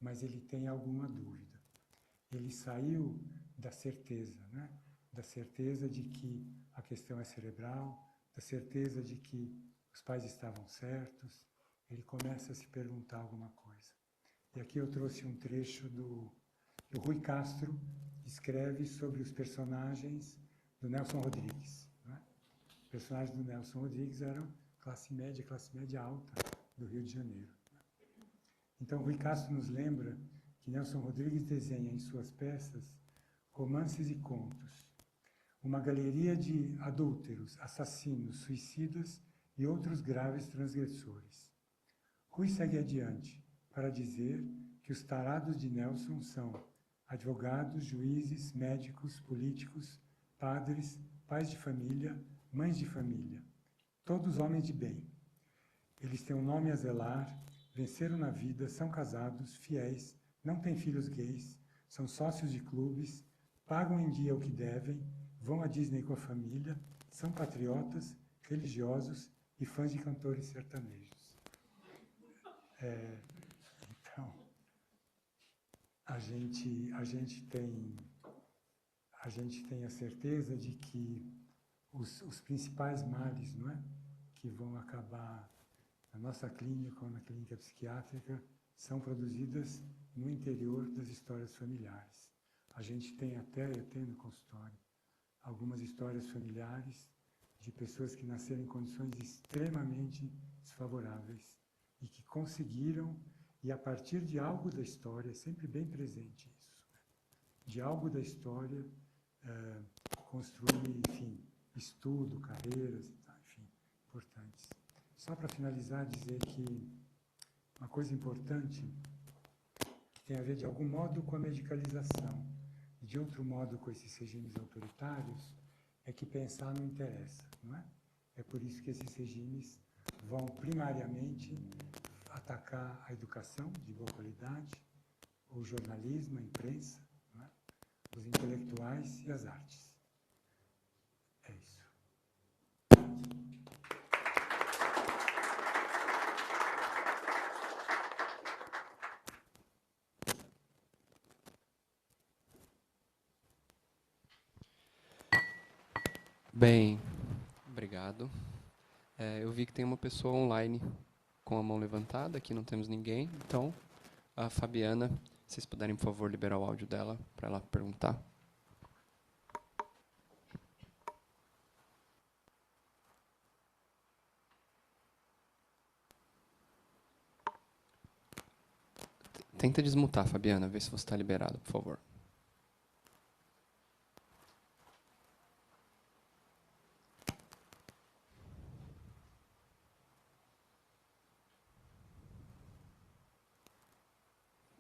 mas ele tem alguma dúvida. Ele saiu da certeza, né? Da certeza de que a questão é cerebral, da certeza de que os pais estavam certos. Ele começa a se perguntar alguma coisa. E aqui eu trouxe um trecho do Rui Castro, escreve sobre os personagens do Nelson Rodrigues, né? Os personagens do Nelson Rodrigues eram classe média alta do Rio de Janeiro. Então, Rui Castro nos lembra que Nelson Rodrigues desenha em suas peças romances e contos, uma galeria de adúlteros, assassinos, suicidas e outros graves transgressores. Rui segue adiante para dizer que os tarados de Nelson são advogados, juízes, médicos, políticos, padres, pais de família, mães de família, todos homens de bem. Eles têm um nome a zelar, venceram na vida, são casados, fiéis, não têm filhos gays, são sócios de clubes, pagam em dia o que devem, vão à Disney com a família, são patriotas, religiosos e fãs de cantores sertanejos. Então, a gente tem a certeza de que os principais males, não é, que vão acabar na nossa clínica ou na clínica psiquiátrica são produzidas no interior das histórias familiares. A gente tem até, eu tenho no consultório, algumas histórias familiares de pessoas que nasceram em condições extremamente desfavoráveis e que conseguiram, e a partir de algo da história, é sempre bem presente isso, né? De algo da história, construir, enfim, estudo, carreiras, enfim, importantes. Só para finalizar, dizer que uma coisa importante, que tem a ver de algum modo com a medicalização, e de outro modo com esses regimes autoritários, é que pensar não interessa, não é? É por isso que esses regimes vão primariamente atacar a educação de boa qualidade, o jornalismo, a imprensa, não é? Os intelectuais e as artes. É isso. Bem, obrigado. Eu vi que tem uma pessoa online com a mão levantada, aqui não temos ninguém. Então, a Fabiana, se vocês puderem, por favor, liberar o áudio dela para ela perguntar. Tenta desmutar, Fabiana, ver se você está liberado, por favor.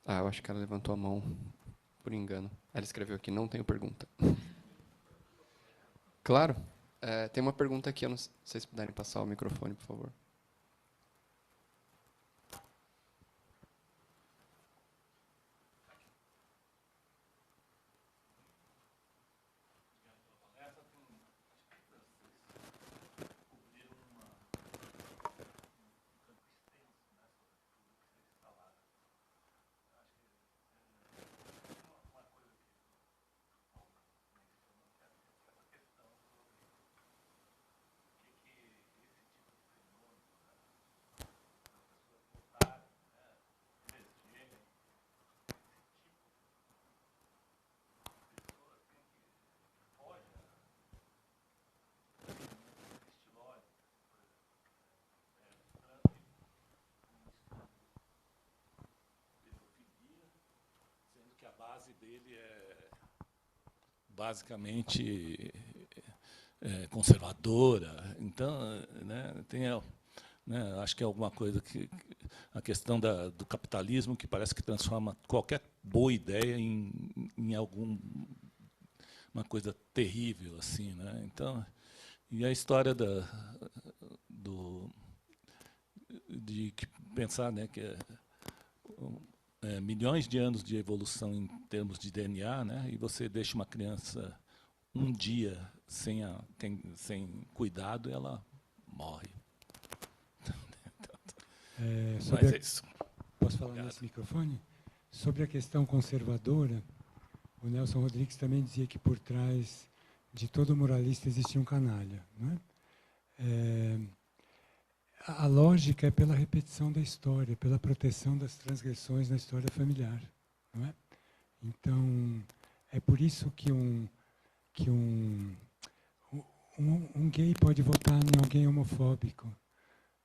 Ah, eu acho que ela levantou a mão por engano. Ela escreveu aqui, não tenho pergunta. Claro. Tem uma pergunta aqui, eu não sei se vocês puderem passar o microfone, por favor. Que a base dele é basicamente conservadora. Então, né, acho que é alguma coisa que a questão do capitalismo que parece que transforma qualquer boa ideia em alguma coisa terrível, assim, né? Então, e a história de pensar, né, que milhões de anos de evolução em termos de DNA, né? E você deixa uma criança um dia sem cuidado, ela morre. Mas é isso. Posso falar Obrigado. nesse microfone? Sobre a questão conservadora, o Nelson Rodrigues também dizia que por trás de todo moralista existia um canalha, não é? A lógica é pela repetição da história, pela proteção das transgressões na história familiar, não é? Então, é por isso que um gay pode votar em alguém homofóbico.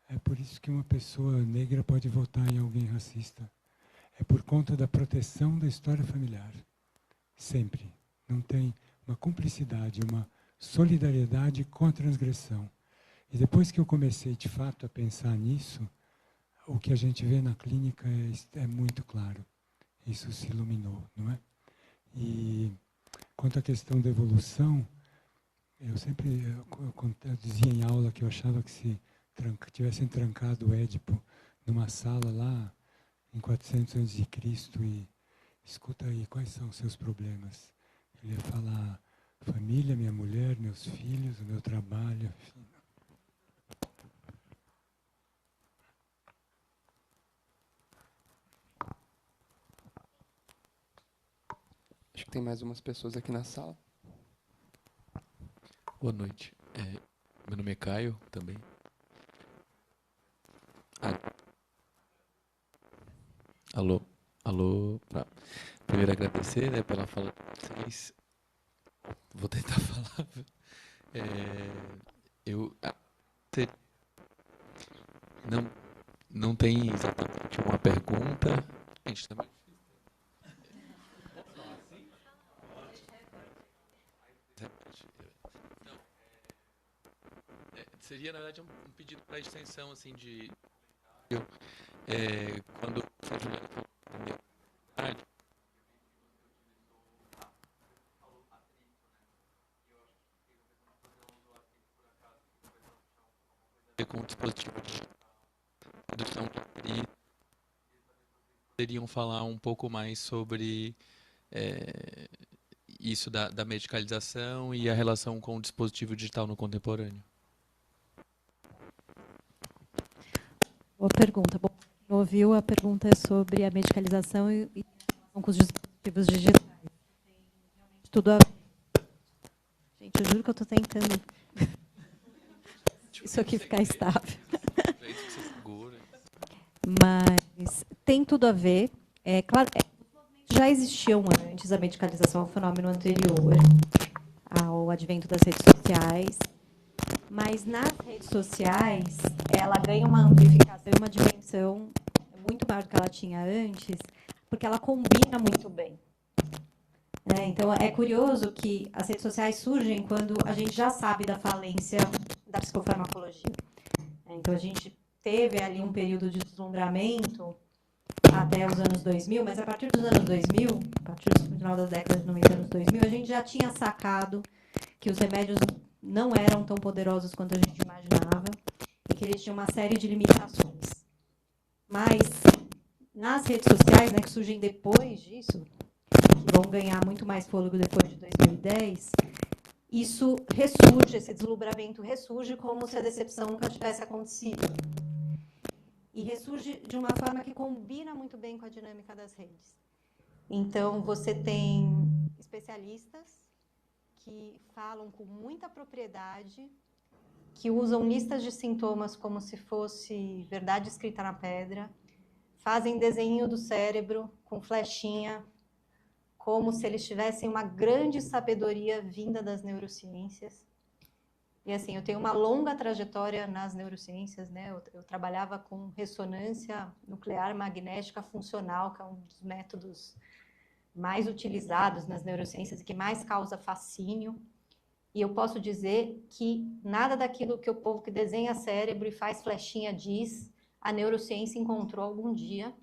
É por isso que uma pessoa negra pode votar em alguém racista. É por conta da proteção da história familiar. Sempre. Não tem uma cumplicidade, uma solidariedade com a transgressão. E depois que eu comecei, de fato, a pensar nisso, o que a gente vê na clínica é muito claro. Isso se iluminou, não é? E quanto à questão da evolução, eu dizia em aula que eu achava que se tivessem trancado o Édipo numa sala lá em 400 a.C. e escuta aí, quais são os seus problemas? Ele ia falar, família, minha mulher, meus filhos, o meu trabalho, enfim. Acho que tem mais umas pessoas aqui na sala. Boa noite. Meu nome é Caio, também. Alô, alô. Primeiro agradecer, né, pela fala de vocês. Vou tentar falar. Você não tem exatamente uma pergunta. Gente, também. Seria, na verdade, um pedido para extensão, assim, de... quando a Juliana falou da minha idade, com o dispositivo de produção e poderiam falar um pouco mais sobre isso da medicalização e a relação com o dispositivo digital no contemporâneo. Boa pergunta. Bom, quem ouviu, a pergunta é sobre a medicalização e com os dispositivos digitais. Tem realmente tudo a ver. Gente, eu juro que eu estou tentando isso aqui ficar estável. Jeito que você segura. Mas tem tudo a ver. É claro, já existiam antes, a medicalização é um fenômeno anterior ao advento das redes sociais, mas nas redes sociais ela ganha uma amplificação, uma dimensão muito maior do que ela tinha antes, porque ela combina muito bem. Então, é curioso que as redes sociais surgem quando a gente já sabe da falência da psicofarmacologia. Então, a gente teve ali um período de deslumbramento até os anos 2000, mas a partir dos anos 2000, a partir do final das décadas de 90 anos 2000, a gente já tinha sacado que os remédios não eram tão poderosos quanto a gente imaginava e que eles tinham uma série de limitações. Mas, nas redes sociais, né, que surgem depois disso, que vão ganhar muito mais fôlego depois de 2010, isso ressurge, esse deslumbramento ressurge como se a decepção nunca tivesse acontecido. E ressurge de uma forma que combina muito bem com a dinâmica das redes. Então, você tem especialistas que falam com muita propriedade, que usam listas de sintomas como se fosse verdade escrita na pedra, fazem desenho do cérebro com flechinha, como se eles tivessem uma grande sabedoria vinda das neurociências. E assim, eu tenho uma longa trajetória nas neurociências, né? Eu trabalhava com ressonância nuclear magnética funcional, que é um dos métodos mais utilizados nas neurociências e que mais causa fascínio. E eu posso dizer que nada daquilo que o povo que desenha cérebro e faz flechinha diz, a neurociência encontrou algum dia.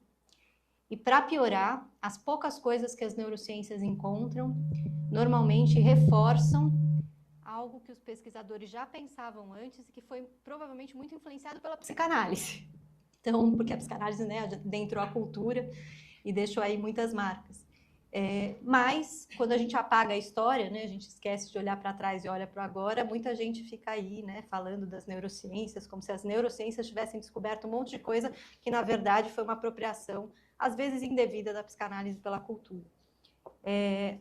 E para piorar, as poucas coisas que as neurociências encontram normalmente reforçam algo que os pesquisadores já pensavam antes e que foi provavelmente muito influenciado pela psicanálise. Então, porque a psicanálise, né, adentrou a cultura e deixou aí muitas marcas. Mas, quando a gente apaga a história, né, a gente esquece de olhar para trás e olha para agora, muita gente fica aí, né, falando das neurociências, como se as neurociências tivessem descoberto um monte de coisa que, na verdade, foi uma apropriação, às vezes indevida, da psicanálise pela cultura.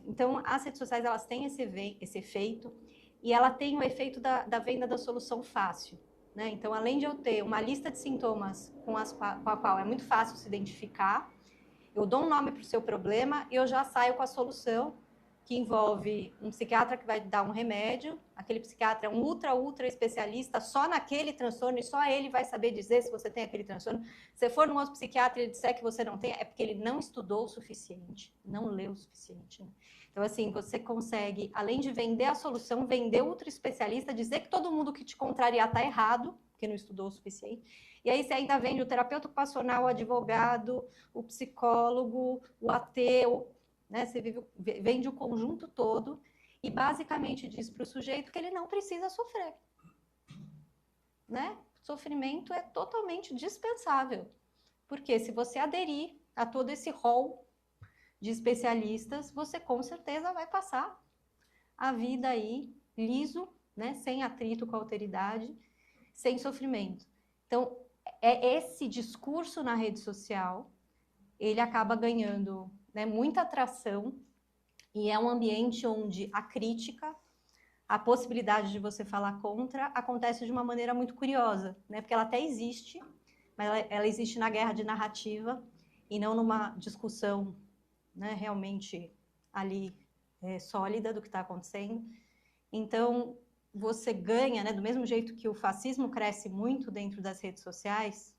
Então, as redes sociais, elas têm esse efeito, e ela tem o efeito da venda da solução fácil. Né? Então, além de eu ter uma lista de sintomas com a qual é muito fácil se identificar, eu dou um nome para o seu problema e eu já saio com a solução, que envolve um psiquiatra que vai dar um remédio, aquele psiquiatra é um ultra especialista só naquele transtorno e só ele vai saber dizer se você tem aquele transtorno. Se você for num outro psiquiatra e ele disser que você não tem, é porque ele não estudou o suficiente, não leu o suficiente. Né? Então, assim, você consegue, além de vender a solução, vender outro especialista, dizer que todo mundo que te contrariar está errado, porque não estudou o suficiente. E aí você ainda vende o terapeuta ocupacional, o advogado, o psicólogo, o ateu, né? Você vende o conjunto todo e basicamente diz para o sujeito que ele não precisa sofrer. Né? Sofrimento é totalmente dispensável. Porque se você aderir a todo esse rol de especialistas, você com certeza vai passar a vida aí liso, né? Sem atrito com a alteridade, sem sofrimento. Então, esse discurso na rede social, ele acaba ganhando, né, muita atração e é um ambiente onde a crítica, a possibilidade de você falar contra, acontece de uma maneira muito curiosa, né? Porque ela até existe, mas ela existe na guerra de narrativa e não numa discussão, né, realmente ali sólida do que está acontecendo. Então, você ganha, né, do mesmo jeito que o fascismo cresce muito dentro das redes sociais,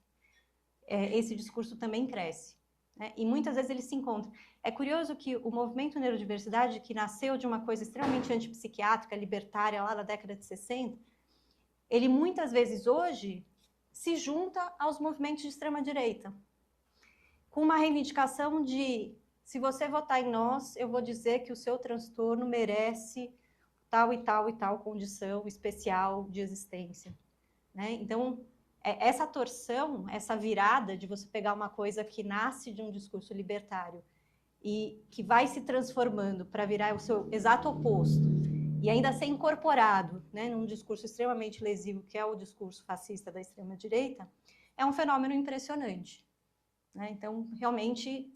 esse discurso também cresce. Né? E muitas vezes eles se encontram. É curioso que o movimento neurodiversidade, que nasceu de uma coisa extremamente antipsiquiátrica, libertária, lá da década de 60, ele muitas vezes hoje se junta aos movimentos de extrema-direita, com uma reivindicação de, se você votar em nós, eu vou dizer que o seu transtorno merece tal e tal e tal condição especial de existência. Né? Então, essa torção, essa virada de você pegar uma coisa que nasce de um discurso libertário e que vai se transformando para virar o seu exato oposto e ainda ser incorporado, né, num discurso extremamente lesivo, que é o discurso fascista da extrema-direita, é um fenômeno impressionante. Né? Então, realmente,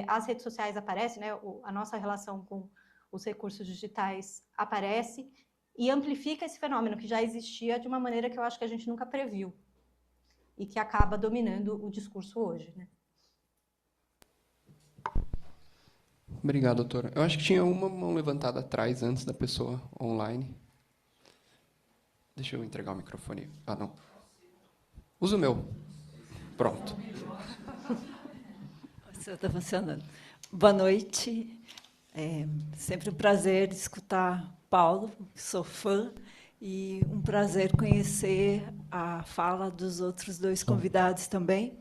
as redes sociais aparecem, né, a nossa relação com os recursos digitais aparece, e amplifica esse fenômeno que já existia de uma maneira que eu acho que a gente nunca previu e que acaba dominando o discurso hoje, né? Obrigado, doutora. Eu acho que tinha uma mão levantada atrás, antes da pessoa online. Deixa eu entregar o microfone. Ah, não. Usa o meu. Pronto. O seu está funcionando. Boa noite. É sempre um prazer escutar Paulo, sou fã, e um prazer conhecer a fala dos outros dois convidados também.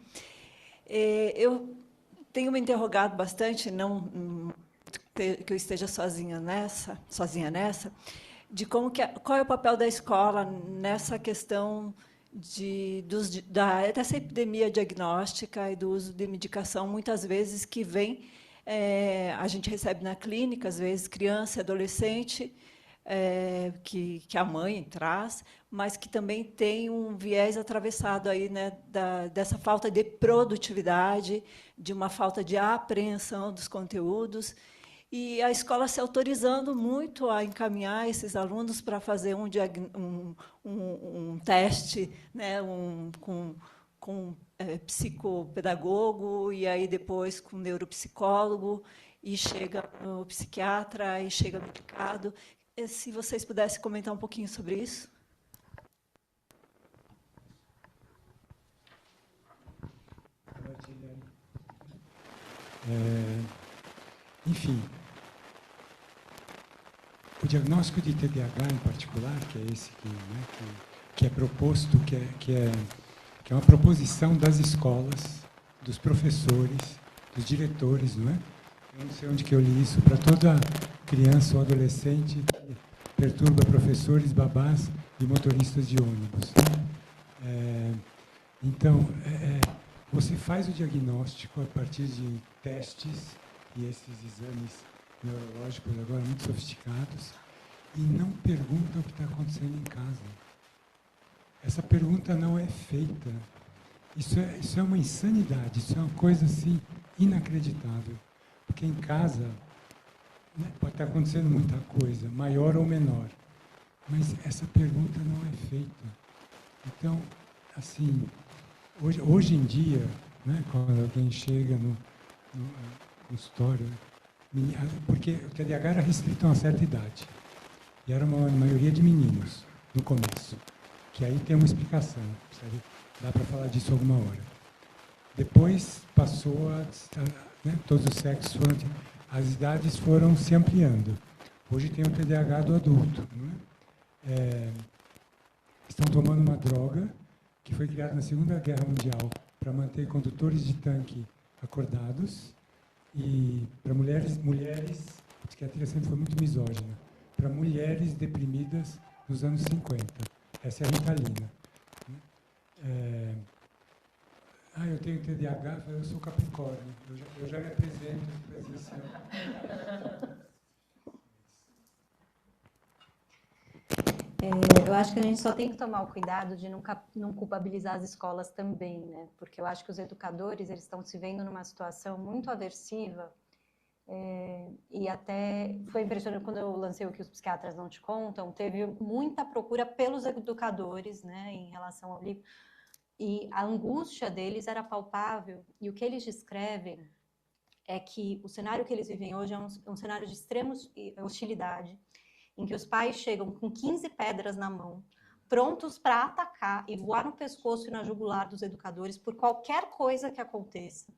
Eu tenho me interrogado bastante, não que eu esteja sozinha nessa, de qual é o papel da escola nessa questão dessa epidemia diagnóstica e do uso de medicação, muitas vezes que vem, a gente recebe na clínica, às vezes criança, adolescente, que a mãe traz, mas que também tem um viés atravessado aí, né, dessa falta de produtividade, de uma falta de apreensão dos conteúdos, e a escola se autorizando muito a encaminhar esses alunos para fazer um teste, né, com psicopedagogo, e aí depois com neuropsicólogo, e chega o psiquiatra, e chega medicado. Se vocês pudessem comentar um pouquinho sobre isso. Enfim, o diagnóstico de TDAH em particular, que é esse que é proposto, que é uma proposição das escolas, dos professores, dos diretores, não é? Eu não sei onde que eu li isso, para toda criança ou adolescente que perturba professores, babás e motoristas de ônibus. Então, você faz o diagnóstico a partir de testes e esses exames neurológicos agora muito sofisticados, e não pergunta o que está acontecendo em casa. Essa pergunta não é feita. Isso é uma insanidade, isso é uma coisa assim inacreditável. Porque em casa, né, pode estar acontecendo muita coisa, maior ou menor, mas essa pergunta não é feita. Então, assim, hoje em dia, né, quando alguém chega no consultório, porque o TDAH era restrito a uma certa idade, e era uma maioria de meninos no começo, que aí tem uma explicação, sabe? Dá para falar disso alguma hora. Depois passou né, todos os sexos foram, as idades foram se ampliando. Hoje tem o TDAH do adulto. Não é? Estão tomando uma droga que foi criada na Segunda Guerra Mundial para manter condutores de tanque acordados, e para mulheres, a psiquiatria sempre foi muito misógina, para mulheres deprimidas nos anos 50. Essa é a Ritalina. Eu tenho TDAH, eu sou Capricórnio, eu já me apresento presencial. Eu acho que a gente só tem que tomar o cuidado de não culpabilizar as escolas também, né? Porque eu acho que os educadores eles estão se vendo numa situação muito aversiva, e até foi impressionante quando eu lancei o Que os Psiquiatras Não Te Contam, teve muita procura pelos educadores, né, em relação ao livro, e a angústia deles era palpável, e o que eles descrevem é que o cenário que eles vivem hoje é um cenário de extrema hostilidade, em que os pais chegam com 15 pedras na mão, prontos para atacar e voar no pescoço e na jugular dos educadores por qualquer coisa que aconteça.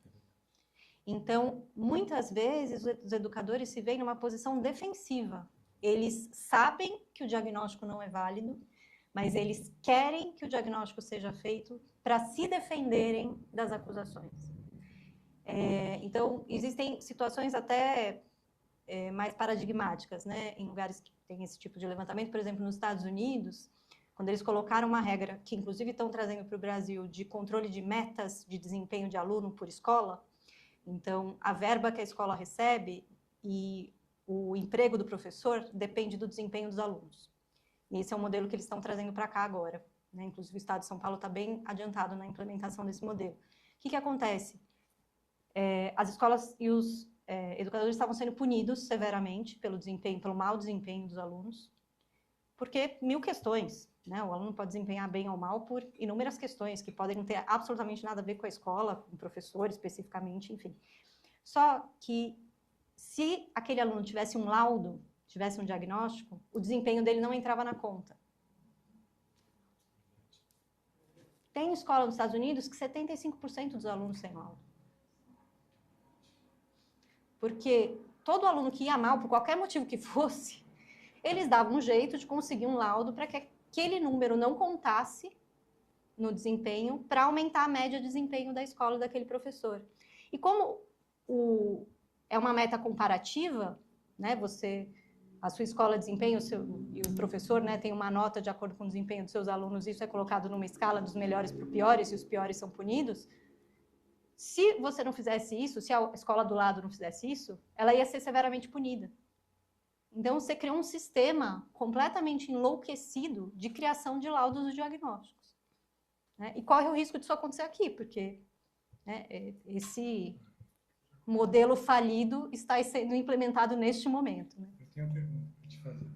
Então, muitas vezes, os educadores se veem numa posição defensiva. Eles sabem que o diagnóstico não é válido, mas eles querem que o diagnóstico seja feito para se defenderem das acusações. Então, existem situações até mais paradigmáticas, né, em lugares que tem esse tipo de levantamento. Por exemplo, nos Estados Unidos, quando eles colocaram uma regra, que inclusive estão trazendo para o Brasil, de controle de metas de desempenho de aluno por escola. Então, a verba que a escola recebe e o emprego do professor depende do desempenho dos alunos. E esse é um modelo que eles estão trazendo para cá agora, né? Inclusive, o Estado de São Paulo está bem adiantado na implementação desse modelo. O que acontece? As escolas e os educadores estavam sendo punidos severamente pelo mau desempenho dos alunos, porque 1000 questões, né? O aluno pode desempenhar bem ou mal por inúmeras questões que podem não ter absolutamente nada a ver com a escola, com o professor especificamente, enfim. Só que se aquele aluno tivesse um laudo, tivesse um diagnóstico, o desempenho dele não entrava na conta. Tem escola nos Estados Unidos que 75% dos alunos têm laudo. Porque todo aluno que ia mal, por qualquer motivo que fosse, eles davam um jeito de conseguir um laudo para que aquele número não contasse no desempenho, para aumentar a média de desempenho da escola daquele professor. E como é uma meta comparativa, né, a sua escola desempenha e o professor, né, tem uma nota de acordo com o desempenho dos seus alunos, isso é colocado numa escala dos melhores para os piores, e os piores são punidos. Se você não fizesse isso, se a escola do lado não fizesse isso, ela ia ser severamente punida. Então, você criou um sistema completamente enlouquecido de criação de laudos e diagnósticos. Né? E corre o risco disso acontecer aqui, porque, né, esse modelo falido está sendo implementado neste momento. Né? Eu tenho uma pergunta para te fazer.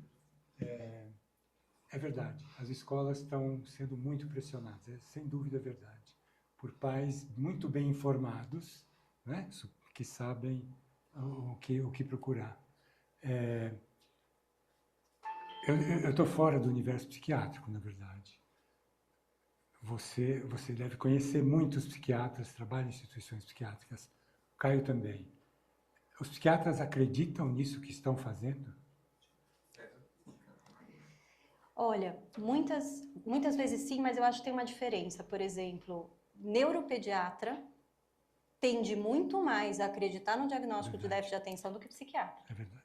É verdade, as escolas estão sendo muito pressionadas, sem dúvida é verdade, por pais muito bem informados, né, que sabem o que procurar. Eu estou fora do universo psiquiátrico, na verdade. Você deve conhecer muitos psiquiatras, trabalha em instituições psiquiátricas. Caio também. Os psiquiatras acreditam nisso que estão fazendo? Olha, muitas vezes sim, mas eu acho que tem uma diferença. Por exemplo, neuropediatra tende muito mais a acreditar no diagnóstico de déficit de atenção do que psiquiatra. É verdade.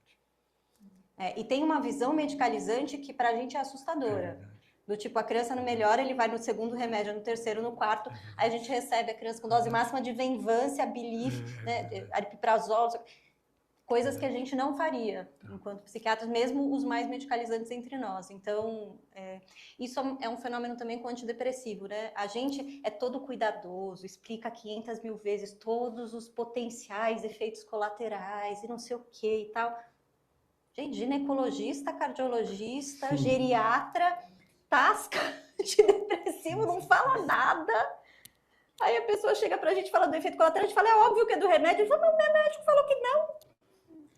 E tem uma visão medicalizante que pra gente é assustadora. Do tipo, a criança não melhora, ele vai no segundo remédio, no terceiro, no quarto, aí a gente recebe a criança com dose máxima de Venvância, Bilif, né, aripiprazol, coisas que a gente não faria enquanto psiquiatras, mesmo os mais medicalizantes entre nós. Então, isso é um fenômeno também com antidepressivo, né? A gente é todo cuidadoso, explica 500 mil vezes todos os potenciais efeitos colaterais e não sei o que e tal. Gente, ginecologista, cardiologista, geriatra, tasca antidepressivo, não fala nada. Aí a pessoa chega pra gente falando do efeito colateral, a gente fala, é óbvio que é do remédio. Fala, mas o médico falou que não.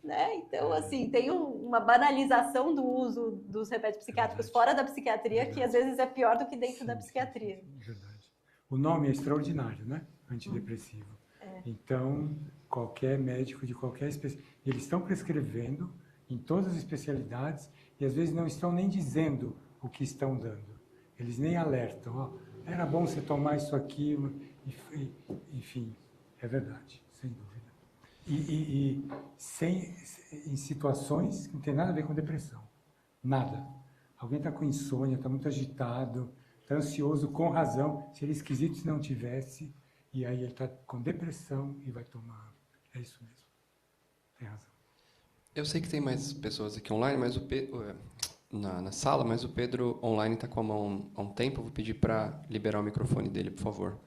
Né? Então, assim, tem uma banalização do uso dos remédios psiquiátricos fora da psiquiatria, que às vezes é pior do que dentro da psiquiatria. Verdade. O nome é extraordinário, né? Antidepressivo. Então, qualquer médico de qualquer especialidade, eles estão prescrevendo em todas as especialidades e às vezes não estão nem dizendo o que estão dando. Eles nem alertam. Ó, era bom você tomar isso aqui, enfim, é verdade, sem dúvida. Em situações que não tem nada a ver com depressão. Nada. Alguém está com insônia, está muito agitado, está ansioso com razão. Seria esquisito se não tivesse. E aí ele está com depressão e vai tomar. É isso mesmo. Tem razão. Eu sei que tem mais pessoas aqui online, mas na sala, mas o Pedro online está com a mão há um tempo. Eu vou pedir para liberar o microfone dele, por favor.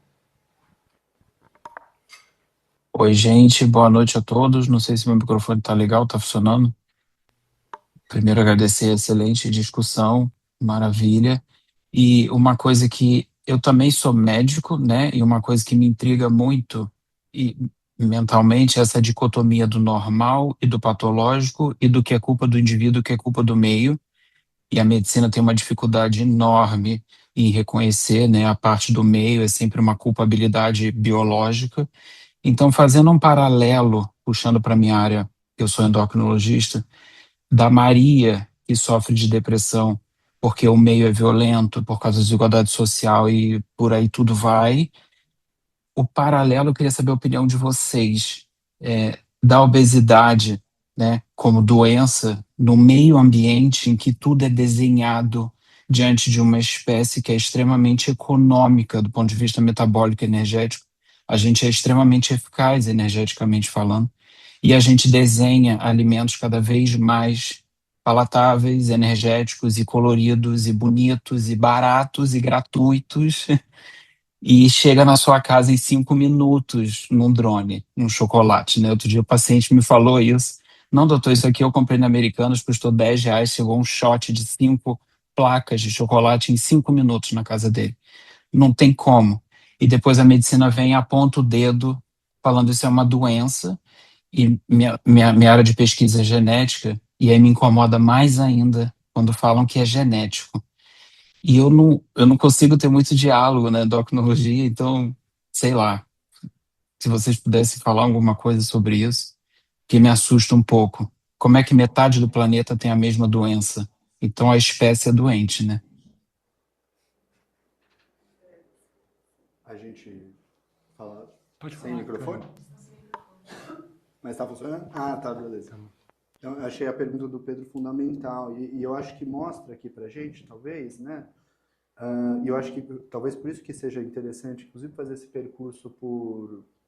Oi, gente, boa noite a todos. Não sei se meu microfone está legal, está funcionando. Primeiro, agradecer a excelente discussão, maravilha. E uma coisa que eu também sou médico, né? E uma coisa que me intriga muito mentalmente é essa dicotomia do normal e do patológico e do que é culpa do indivíduo, que é culpa do meio. E a medicina tem uma dificuldade enorme em reconhecer, né? A parte do meio é sempre uma culpabilidade biológica. Então, fazendo um paralelo, puxando para a minha área, eu sou endocrinologista, da Maria, que sofre de depressão porque o meio é violento, por causa da desigualdade social e por aí tudo vai. O paralelo, eu queria saber a opinião de vocês, da obesidade, né, como doença, no meio ambiente em que tudo é desenhado diante de uma espécie que é extremamente econômica do ponto de vista metabólico e energético. A gente é extremamente eficaz energeticamente falando, e a gente desenha alimentos cada vez mais palatáveis, energéticos e coloridos e bonitos e baratos e gratuitos e chega na sua casa em 5 minutos num drone, num chocolate, né? Outro dia o paciente me falou isso. Não, doutor, isso aqui eu comprei na Americanas, custou R$10, chegou um shot de 5 placas de chocolate em 5 minutos na casa dele. Não tem como. E depois a medicina vem e aponta o dedo, falando isso é uma doença, e minha área de pesquisa é genética, e aí me incomoda mais ainda quando falam que é genético. E eu não consigo ter muito diálogo na endocrinologia, então, sei lá, se vocês pudessem falar alguma coisa sobre isso, que me assusta um pouco. Como é que metade do planeta tem a mesma doença? Então a espécie é doente, né? A gente fala Pode sem falar, microfone? cara. Mas tá funcionando? Ah, tá, beleza. Então, eu achei a pergunta do Pedro fundamental e eu acho que mostra aqui pra gente, talvez, né? E eu acho que talvez por isso que seja interessante, inclusive, fazer esse percurso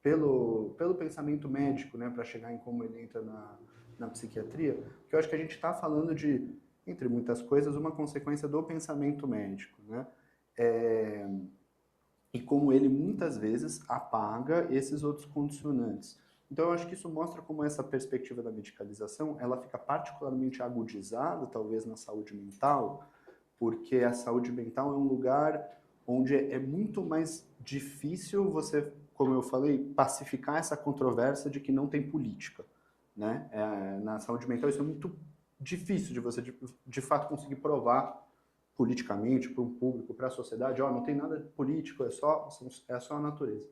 pelo pensamento médico, né, para chegar em como ele entra na psiquiatria, porque eu acho que a gente está falando de, entre muitas coisas, uma consequência do pensamento médico, né? E como ele muitas vezes apaga esses outros condicionantes. Então eu acho que isso mostra como essa perspectiva da medicalização, ela fica particularmente agudizada, talvez, na saúde mental, porque a saúde mental é um lugar onde é muito mais difícil você, como eu falei, pacificar essa controvérsia de que não tem política, né? Na saúde mental isso é muito difícil de você, de fato, conseguir provar politicamente para um público, para a sociedade, não tem nada político, é só a natureza.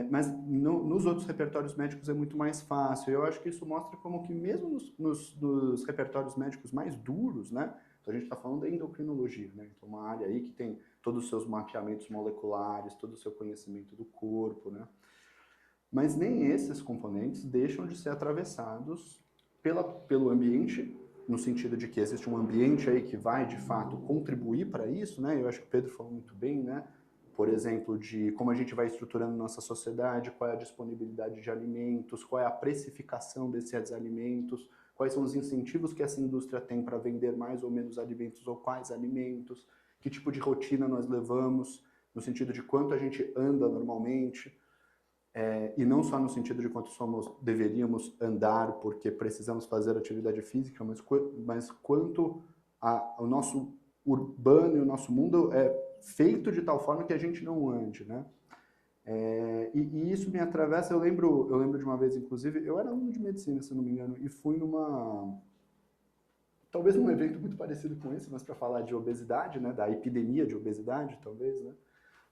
Mas nos outros repertórios médicos é muito mais fácil. Eu acho que isso mostra como que mesmo nos repertórios médicos mais duros, né? Então a gente está falando da endocrinologia, né? Então uma área aí que tem todos os seus mapeamentos moleculares, todo o seu conhecimento do corpo, né? Mas nem esses componentes deixam de ser atravessados pelo ambiente, no sentido de que existe um ambiente aí que vai, de fato, contribuir para isso, né? Eu acho que o Pedro falou muito bem, né? Por exemplo, de como a gente vai estruturando nossa sociedade, qual é a disponibilidade de alimentos, qual é a precificação desses alimentos, quais são os incentivos que essa indústria tem para vender mais ou menos alimentos ou quais alimentos, que tipo de rotina nós levamos, no sentido de quanto a gente anda normalmente, e não só no sentido de quanto deveríamos andar porque precisamos fazer atividade física, mas quanto o nosso urbano e o nosso mundo é feito de tal forma que a gente não ande, né? E isso me atravessa. Eu lembro de uma vez, inclusive, eu era aluno de medicina, se não me engano, e fui talvez num evento muito parecido com esse, mas para falar de obesidade, né, da epidemia de obesidade, talvez, né?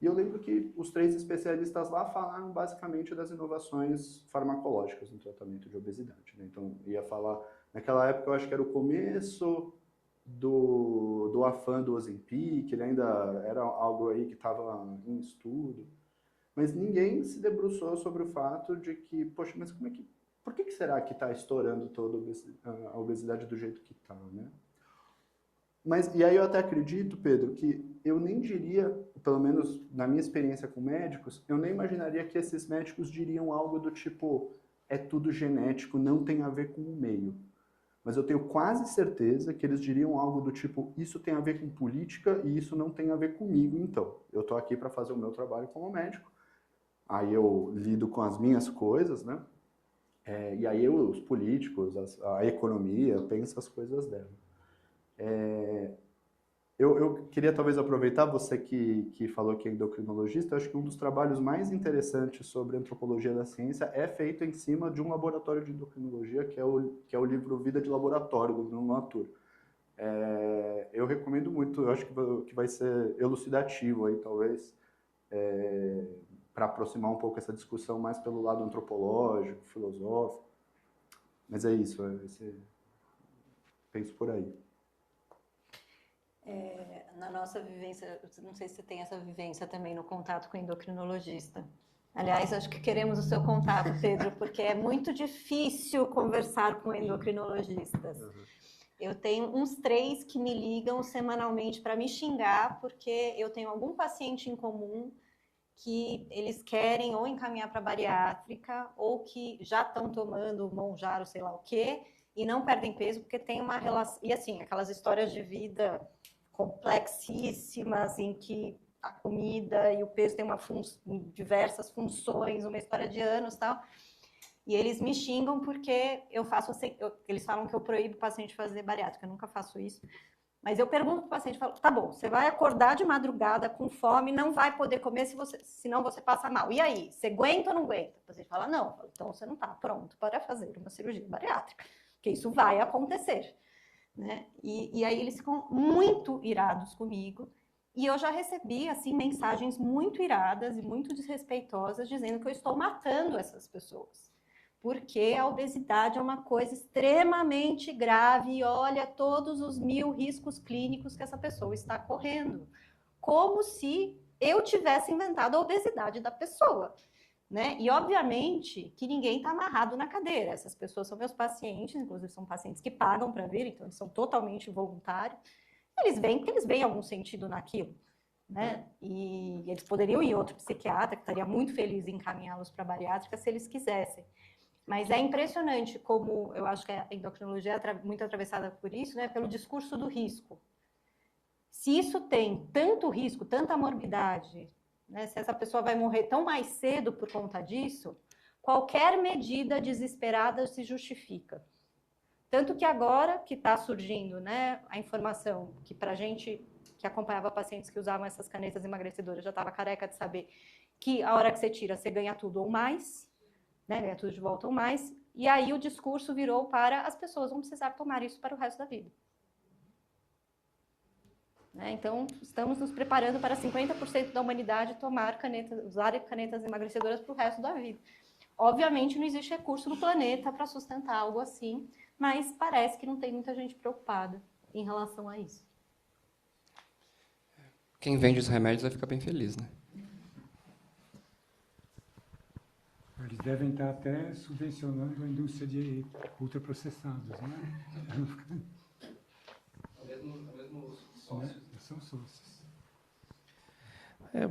E eu lembro que os 3 especialistas lá falaram basicamente das inovações farmacológicas no tratamento de obesidade, né? Então, ia falar, naquela época eu acho que era o começo do afã do Ozempic, ele ainda era algo aí que estava em estudo, mas ninguém se debruçou sobre o fato de que, poxa, mas por que será que está estourando toda a obesidade do jeito que está, né? E aí eu até acredito, Pedro, que eu nem diria, pelo menos na minha experiência com médicos, eu nem imaginaria que esses médicos diriam algo do tipo, é tudo genético, não tem a ver com o meio. Mas eu tenho quase certeza que eles diriam algo do tipo, isso tem a ver com política e isso não tem a ver comigo, então. Eu estou aqui para fazer o meu trabalho como médico, aí eu lido com as minhas coisas, né? E aí os políticos, a economia, pensa as coisas dela. Eu queria talvez aproveitar, você que falou que é endocrinologista, eu acho que um dos trabalhos mais interessantes sobre antropologia da ciência é feito em cima de um laboratório de endocrinologia, que é o livro Vida de Laboratório, do Bruno Latour. Eu recomendo muito, eu acho que vai ser elucidativo aí, talvez, para aproximar um pouco essa discussão mais pelo lado antropológico, filosófico. Mas é isso, penso por aí. Na nossa vivência, não sei se você tem essa vivência também no contato com o endocrinologista. Aliás, acho que queremos o seu contato, Pedro, porque é muito difícil conversar com endocrinologistas. Eu tenho uns 3 que me ligam semanalmente para me xingar, porque eu tenho algum paciente em comum que eles querem ou encaminhar para bariátrica, ou que já estão tomando Monjaro, sei lá o quê, e não perdem peso, porque tem uma relação... E assim, aquelas histórias de vida complexíssimas, em que a comida e o peso têm diversas funções, uma história de anos e tal. E eles me xingam porque eles falam que eu proíbo o paciente fazer bariátrica. Eu nunca faço isso. Mas eu pergunto para o paciente, falo, tá bom, você vai acordar de madrugada com fome, não vai poder comer senão você passa mal. E aí, você aguenta ou não aguenta? O paciente fala, não. Eu falo, então você não está pronto para fazer uma cirurgia bariátrica, porque isso vai acontecer. Né? E aí eles ficam muito irados comigo. E eu já recebi, assim, mensagens muito iradas e muito desrespeitosas dizendo que eu estou matando essas pessoas. Porque a obesidade é uma coisa extremamente grave e olha todos os 1000 riscos clínicos que essa pessoa está correndo. Como se eu tivesse inventado a obesidade da pessoa. Né? E, obviamente, que ninguém está amarrado na cadeira. Essas pessoas são meus pacientes, inclusive são pacientes que pagam para vir, então eles são totalmente voluntários. Eles vêm porque eles veem algum sentido naquilo. Né? E eles poderiam ir outro psiquiatra, que estaria muito feliz em encaminhá-los para a bariátrica se eles quisessem. Mas é impressionante como, eu acho que a endocrinologia é muito atravessada por isso, né? Pelo discurso do risco. Se isso tem tanto risco, tanta morbidade, né? Se essa pessoa vai morrer tão mais cedo por conta disso, qualquer medida desesperada se justifica. Tanto que agora que está surgindo, né, a informação que para a gente que acompanhava pacientes que usavam essas canetas emagrecedoras já estava careca de saber que a hora que você tira, você ganha tudo ou mais, né, ganha tudo de volta ou mais, e aí o discurso virou para as pessoas vão precisar tomar isso para o resto da vida. Né? Então, estamos nos preparando para 50% da humanidade usar canetas emagrecedoras para o resto da vida. Obviamente, não existe recurso no planeta para sustentar algo assim, mas parece que não tem muita gente preocupada em relação a isso. Quem vende os remédios vai ficar bem feliz, né? Eles devem estar até subvencionando a indústria de ultraprocessados, né? Mesmo sócios. São sócios.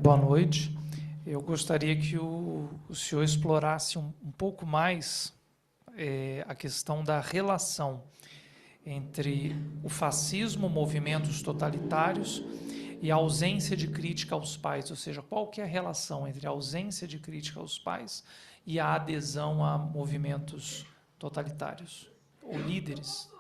Boa noite. Eu gostaria que o senhor explorasse um pouco mais a questão da relação entre o fascismo, movimentos totalitários e a ausência de crítica aos pais, ou seja, qual que é a relação entre a ausência de crítica aos pais e a adesão a movimentos totalitários ou líderes?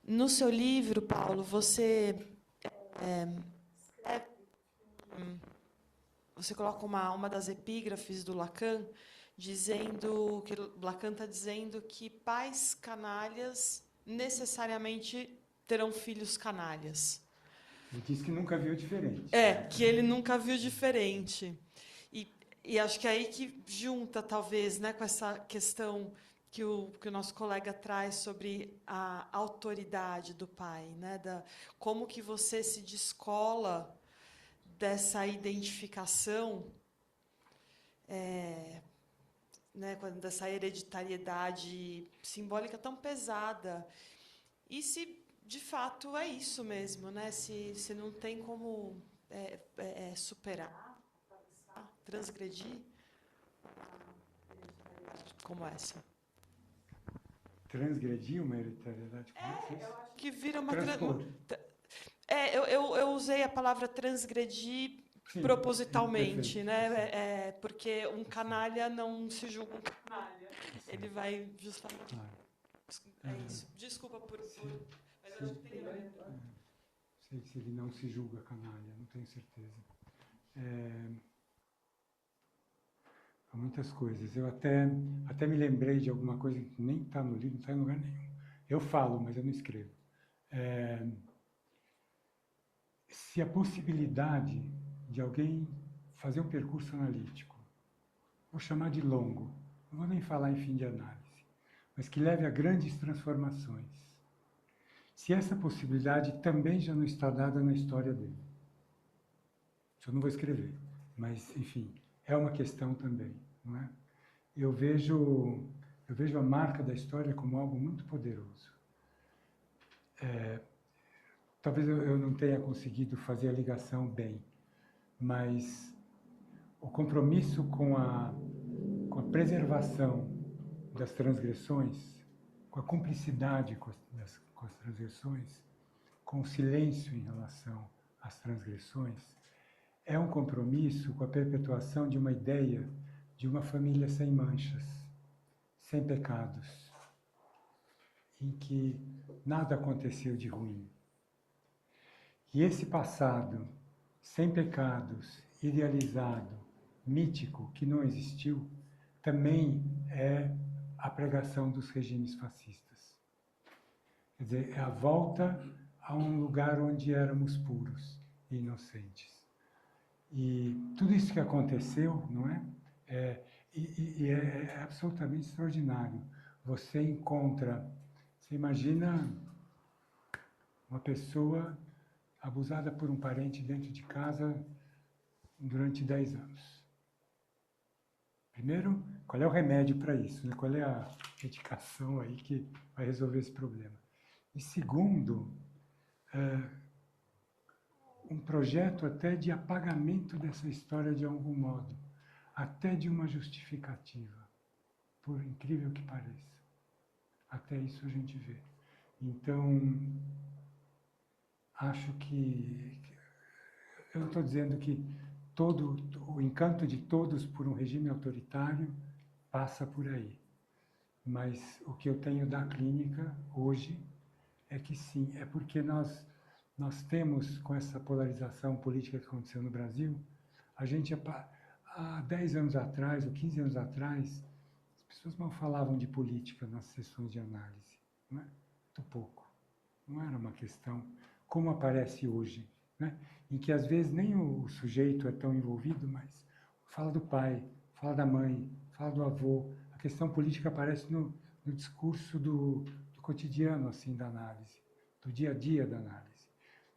No seu livro, Paulo, você coloca uma das epígrafes do Lacan, dizendo que Lacan está dizendo que pais canalhas necessariamente terão filhos canalhas. Ele disse que nunca viu diferente. Que ele nunca viu diferente. E acho que é aí que junta, talvez, né, com essa questão que o nosso colega traz sobre a autoridade do pai, né, como que você se descola dessa identificação, né, dessa hereditariedade simbólica tão pesada. E se, de fato, é isso mesmo, né, se não tem como superar, transgredir como essa. Transgredir uma hereditariedade? Eu acho que vira uma... Eu usei a palavra transgredir propositalmente, né? Porque um canalha não se julga um canalha. Ele vai justamente... É isso. Desculpa por... Mas eu acho que tem a ver. Sei se ele não se julga canalha, não tenho certeza. Há muitas coisas. Eu até me lembrei de alguma coisa que nem está no livro, não está em lugar nenhum. Eu falo, mas eu não escrevo. Se a possibilidade de alguém fazer um percurso analítico, vou chamar de longo, não vou nem falar em fim de análise, mas que leve a grandes transformações, se essa possibilidade também já não está dada na história dele. Isso eu não vou escrever, mas, enfim, é uma questão também, não é? Eu vejo a marca da história como algo muito poderoso. Talvez eu não tenha conseguido fazer a ligação bem, mas o compromisso com a preservação das transgressões, com a cumplicidade com as transgressões, com o silêncio em relação as transgressões, é um compromisso com a perpetuação de uma ideia de uma família sem manchas, sem pecados, em que nada aconteceu de ruim. E esse passado, sem pecados, idealizado, mítico, que não existiu, também é a pregação dos regimes fascistas. Quer dizer, é a volta a um lugar onde éramos puros e inocentes. E tudo isso que aconteceu, não é? É absolutamente extraordinário. Você imagina uma pessoa abusada por um parente dentro de casa durante 10 anos. Primeiro, qual é o remédio para isso? Né? Qual é a medicação aí que vai resolver esse problema? E segundo, um projeto até de apagamento dessa história de algum modo, até de uma justificativa, por incrível que pareça. Até isso a gente vê. Então, acho que eu não estou dizendo que todo o encanto de todos por um regime autoritário passa por aí. Mas o que eu tenho da clínica hoje é que sim, é porque nós temos, com essa polarização política que aconteceu no Brasil, a gente, há 10 anos atrás, ou 15 anos atrás, as pessoas mal falavam de política nas sessões de análise, não é? Muito pouco. Não era uma questão como aparece hoje, né? Em que às vezes nem o sujeito é tão envolvido, mas fala do pai, fala da mãe, fala do avô. A questão política aparece no discurso do cotidiano, assim, da análise, do dia a dia da análise.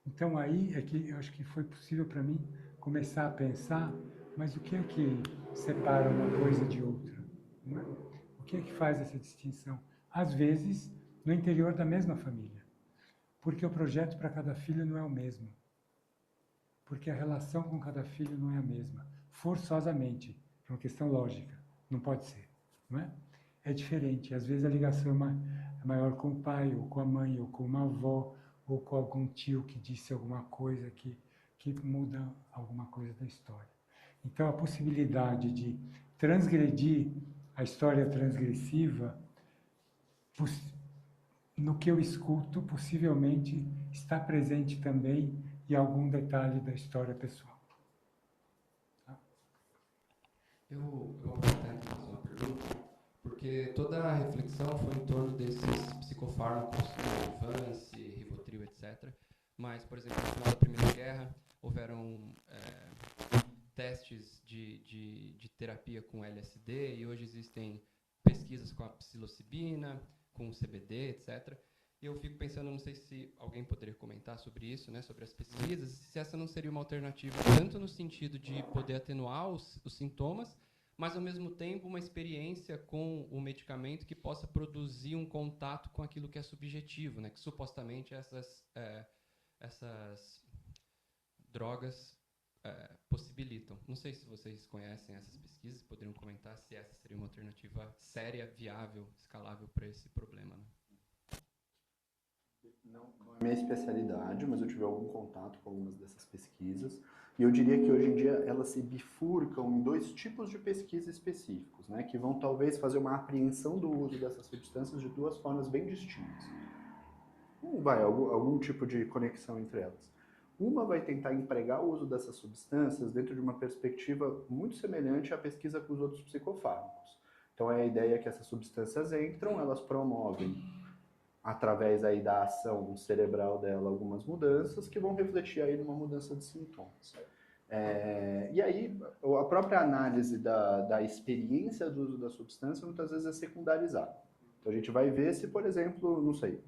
Então aí é que eu acho que foi possível para mim começar a pensar, mas o que é que separa uma coisa de outra? Não é? O que é que faz essa distinção? Às vezes, no interior da mesma família. Porque o projeto para cada filho não é o mesmo. Porque a relação com cada filho não é a mesma. Forçosamente, por uma questão lógica. Não pode ser. Não é? É diferente. Às vezes a ligação é maior com o pai, ou com a mãe, ou com uma avó, ou com algum tio que disse alguma coisa que muda alguma coisa da história. Então, a possibilidade de transgredir a história transgressiva, no que eu escuto, possivelmente está presente também em algum detalhe da história pessoal. Tá? Eu vou tentar fazer uma pergunta, porque toda a reflexão foi em torno desses psicofármacos, Vance, Rivotril, etc. Mas, por exemplo, no final da Primeira Guerra, houveram testes de terapia com LSD, e hoje existem pesquisas com a psilocibina, com o CBD, etc. E eu fico pensando, não sei se alguém poderia comentar sobre isso, né, sobre as pesquisas, se essa não seria uma alternativa, tanto no sentido de poder atenuar os sintomas, mas, ao mesmo tempo, uma experiência com o medicamento que possa produzir um contato com aquilo que é subjetivo, né, que supostamente essas drogas possibilitam. Não sei se vocês conhecem essas pesquisas, poderiam comentar se essa seria uma alternativa séria, viável, escalável para esse problema. Né? Não é minha especialidade, mas eu tive algum contato com algumas dessas pesquisas. E eu diria que hoje em dia elas se bifurcam em 2 tipos de pesquisa específicos, né, que vão talvez fazer uma apreensão do uso dessas substâncias de 2 formas bem distintas. Algum tipo de conexão entre elas. Uma vai tentar empregar o uso dessas substâncias dentro de uma perspectiva muito semelhante à pesquisa com os outros psicofármacos. Então é a ideia que essas substâncias entram, elas promovem, através aí da ação cerebral dela, algumas mudanças que vão refletir aí numa mudança de sintomas. E aí, a própria análise da experiência do uso da substância muitas vezes é secundarizada. Então a gente vai ver se, por exemplo, não sei,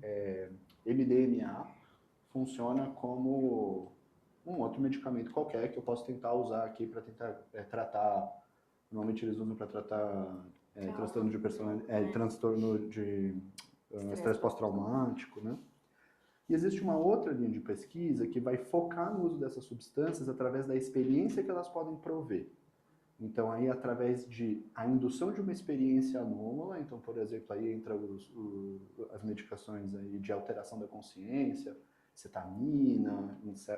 MDMA funciona como um outro medicamento qualquer que eu posso tentar usar aqui para tentar tratar, normalmente eles usam para tratar transtorno de personalidade, transtorno de estresse pós-traumático, né? E existe uma outra linha de pesquisa que vai focar no uso dessas substâncias através da experiência que elas podem prover. Então, aí, através a indução de uma experiência anômala, então, por exemplo, aí entra as medicações aí de alteração da consciência, cetamina,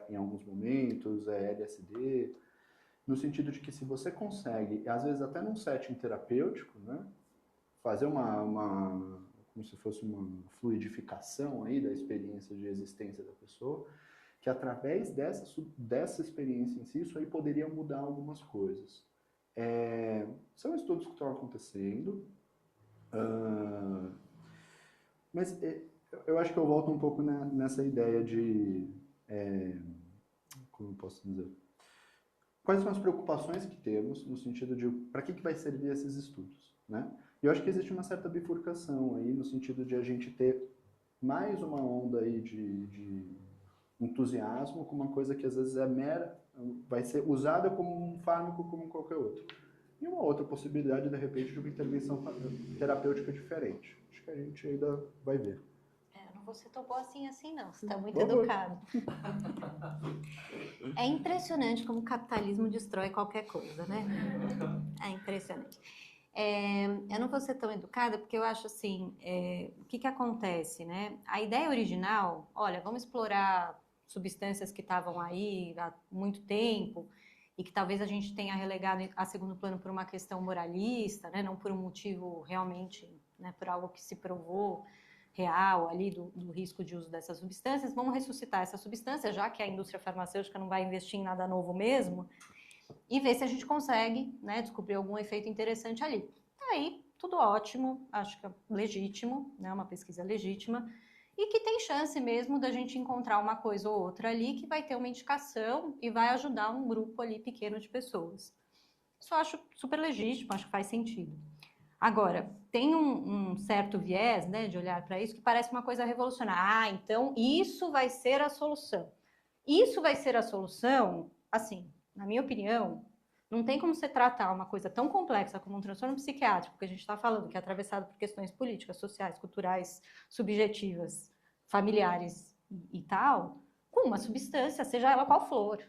em alguns momentos, LSD, no sentido de que se você consegue, às vezes até num setting terapêutico, né, fazer como se fosse uma fluidificação aí da experiência de existência da pessoa, que através dessa experiência em si, isso aí poderia mudar algumas coisas. São estudos que estão acontecendo, mas eu acho que eu volto um pouco nessa ideia de, como eu posso dizer, quais são as preocupações que temos no sentido de para que vai servir esses estudos, né? E eu acho que existe uma certa bifurcação aí no sentido de a gente ter mais uma onda aí de entusiasmo com uma coisa que às vezes vai ser usada como um fármaco como qualquer outro. E uma outra possibilidade, de repente, de uma intervenção terapêutica diferente. Acho que a gente ainda vai ver. Eu não vou ser tão boa assim não. Você está muito educado. É impressionante como o capitalismo destrói qualquer coisa, né? É impressionante. Eu não vou ser tão educada porque eu acho assim, o que acontece, né? A ideia original, olha, vamos explorar substâncias que estavam aí há muito tempo e que talvez a gente tenha relegado a segundo plano por uma questão moralista, né? Não por um motivo realmente, né? Por algo que se provou real ali do risco de uso dessas substâncias. Vamos ressuscitar essa substância, já que a indústria farmacêutica não vai investir em nada novo mesmo, e ver se a gente consegue, né, descobrir algum efeito interessante ali. Aí, tudo ótimo, acho que é legítimo, né, uma pesquisa legítima, e que tem chance mesmo da gente encontrar uma coisa ou outra ali que vai ter uma indicação e vai ajudar um grupo ali pequeno de pessoas. Isso eu acho super legítimo, acho que faz sentido. Agora, tem um certo viés, né, de olhar para isso que parece uma coisa revolucionária. Então isso vai ser a solução. Isso vai ser a solução, assim, na minha opinião, não tem como você tratar uma coisa tão complexa como um transtorno psiquiátrico, que a gente está falando, que é atravessado por questões políticas, sociais, culturais, subjetivas, familiares e tal, com uma substância, seja ela qual for.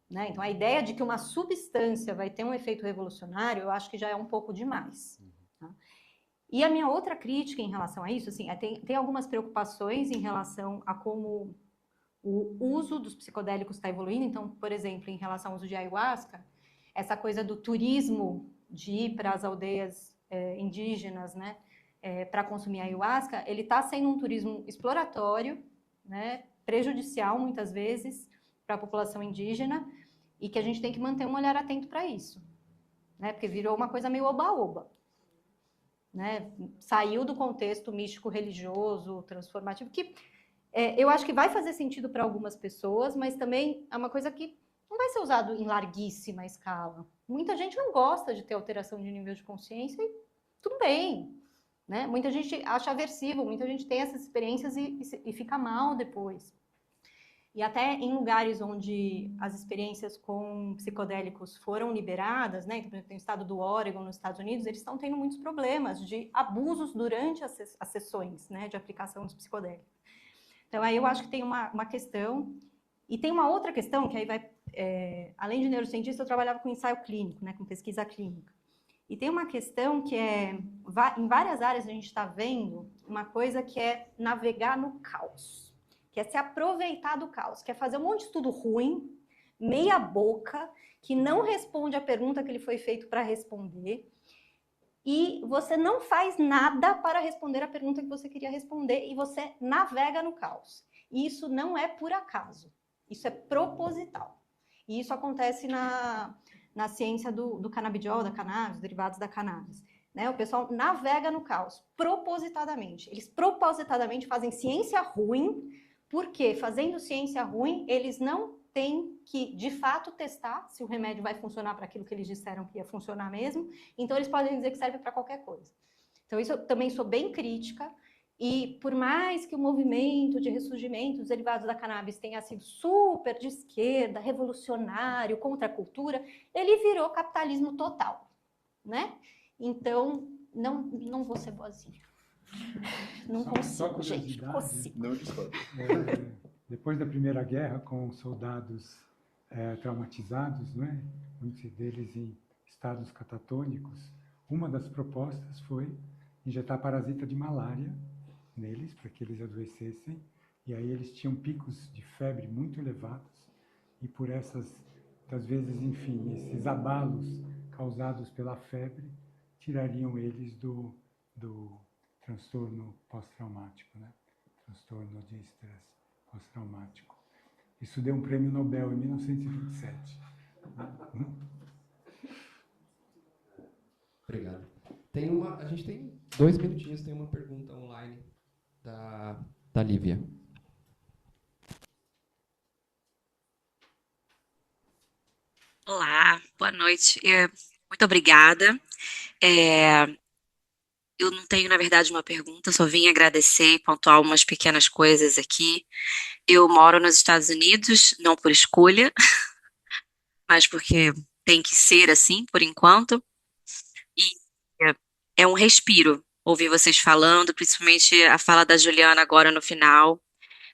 Né? Então, a ideia de que uma substância vai ter um efeito revolucionário, eu acho que já é um pouco demais. Tá? E a minha outra crítica em relação a isso, assim, tem algumas preocupações em relação a como o uso dos psicodélicos está evoluindo. Então, por exemplo, em relação ao uso de ayahuasca, essa coisa do turismo de ir para as aldeias indígenas, né, para consumir ayahuasca, ele está sendo um turismo exploratório, né, prejudicial muitas vezes para a população indígena, e que a gente tem que manter um olhar atento para isso, né, porque virou uma coisa meio oba-oba. Né, saiu do contexto místico-religioso, transformativo, que eu acho que vai fazer sentido para algumas pessoas, mas também é uma coisa que não vai ser usado em larguíssima escala. Muita gente não gosta de ter alteração de nível de consciência e tudo bem. Né? Muita gente acha aversivo, muita gente tem essas experiências e fica mal depois. E até em lugares onde as experiências com psicodélicos foram liberadas, né? Então, por exemplo, tem o estado do Oregon, nos Estados Unidos, eles estão tendo muitos problemas de abusos durante as sessões, né, de aplicação dos psicodélicos. Então, aí eu acho que tem uma questão. E tem uma outra questão, que aí vai... além de neurocientista, eu trabalhava com ensaio clínico, né, com pesquisa clínica. E tem uma questão que em várias áreas a gente está vendo uma coisa que é navegar no caos, que é se aproveitar do caos, que é fazer um monte de estudo ruim, meia boca, que não responde a pergunta que ele foi feito para responder, e você não faz nada para responder a pergunta que você queria responder, e você navega no caos. E isso não é por acaso, isso é proposital. E isso acontece na ciência do canabidiol, da cannabis, derivados da cannabis. Né? O pessoal navega no caos, propositadamente. Eles propositadamente fazem ciência ruim, porque fazendo ciência ruim, eles não têm que, de fato, testar se o remédio vai funcionar para aquilo que eles disseram que ia funcionar mesmo. Então, eles podem dizer que serve para qualquer coisa. Então, isso eu também sou bem crítica. E por mais que o movimento de ressurgimento dos derivados da cannabis tenha sido super de esquerda, revolucionário, contra a cultura, ele virou capitalismo total, né? Então, não vou ser boazinha. Não consigo, gente, não consigo. Não discordo. Depois da Primeira Guerra, com soldados traumatizados, não é? Muitos deles em estados catatônicos, uma das propostas foi injetar parasita de malária neles, para que eles adoecessem, e aí eles tinham picos de febre muito elevados, e por muitas vezes, enfim, esses abalos causados pela febre tirariam eles do transtorno pós-traumático, né? Transtorno de estresse pós-traumático. Isso deu um prêmio Nobel em 1927. Obrigado. A gente tem 2 minutinhos, tem uma pergunta online da Lívia. Olá, boa noite. Muito obrigada. Eu não tenho, na verdade, uma pergunta, só vim agradecer e pontuar umas pequenas coisas aqui. Eu moro nos Estados Unidos, não por escolha, mas porque tem que ser assim, por enquanto. E é um respiro ouvir vocês falando, principalmente a fala da Juliana agora no final.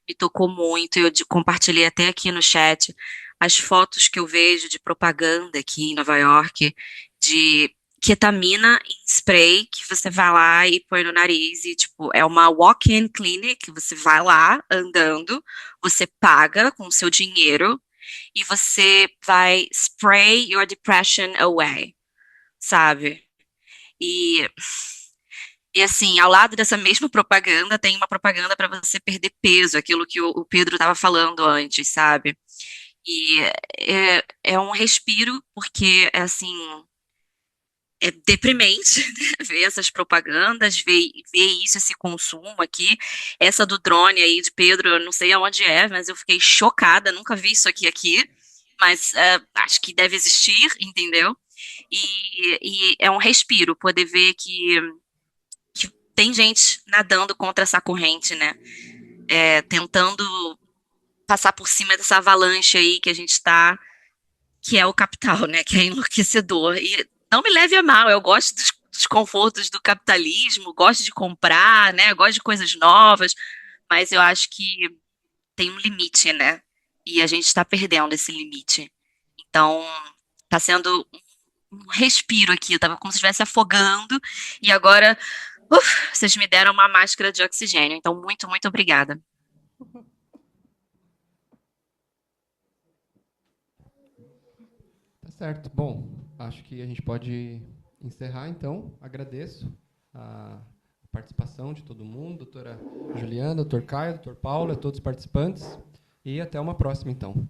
Me tocou muito. Eu compartilhei até aqui no chat as fotos que eu vejo de propaganda aqui em Nova York, de ketamina em spray, que você vai lá e põe no nariz, e tipo, é uma walk-in clinic, você vai lá andando, você paga com o seu dinheiro, e você vai spray your depression away, sabe? E assim, ao lado dessa mesma propaganda, tem uma propaganda para você perder peso, aquilo que o Pedro estava falando antes, sabe? E é um respiro, porque, assim, é deprimente, né, ver essas propagandas, ver isso, esse consumo aqui. Essa do drone aí de Pedro, eu não sei aonde é, mas eu fiquei chocada, nunca vi isso aqui, mas acho que deve existir, entendeu? E é um respiro, poder ver que tem gente nadando contra essa corrente, né? Tentando passar por cima dessa avalanche aí que a gente está, que é o capital, né? Que é enlouquecedor. E não me leve a mal, eu gosto dos confortos do capitalismo, gosto de comprar, né? Gosto de coisas novas, mas eu acho que tem um limite, né? E a gente está perdendo esse limite. Então, está sendo um respiro aqui, eu estava como se estivesse afogando, e agora vocês me deram uma máscara de oxigênio. Então, muito, muito obrigada. Tá certo. Bom, acho que a gente pode encerrar, então. Agradeço a participação de todo mundo, doutora Juliana, doutor Caio, doutor Paulo, a todos os participantes. E até uma próxima, então.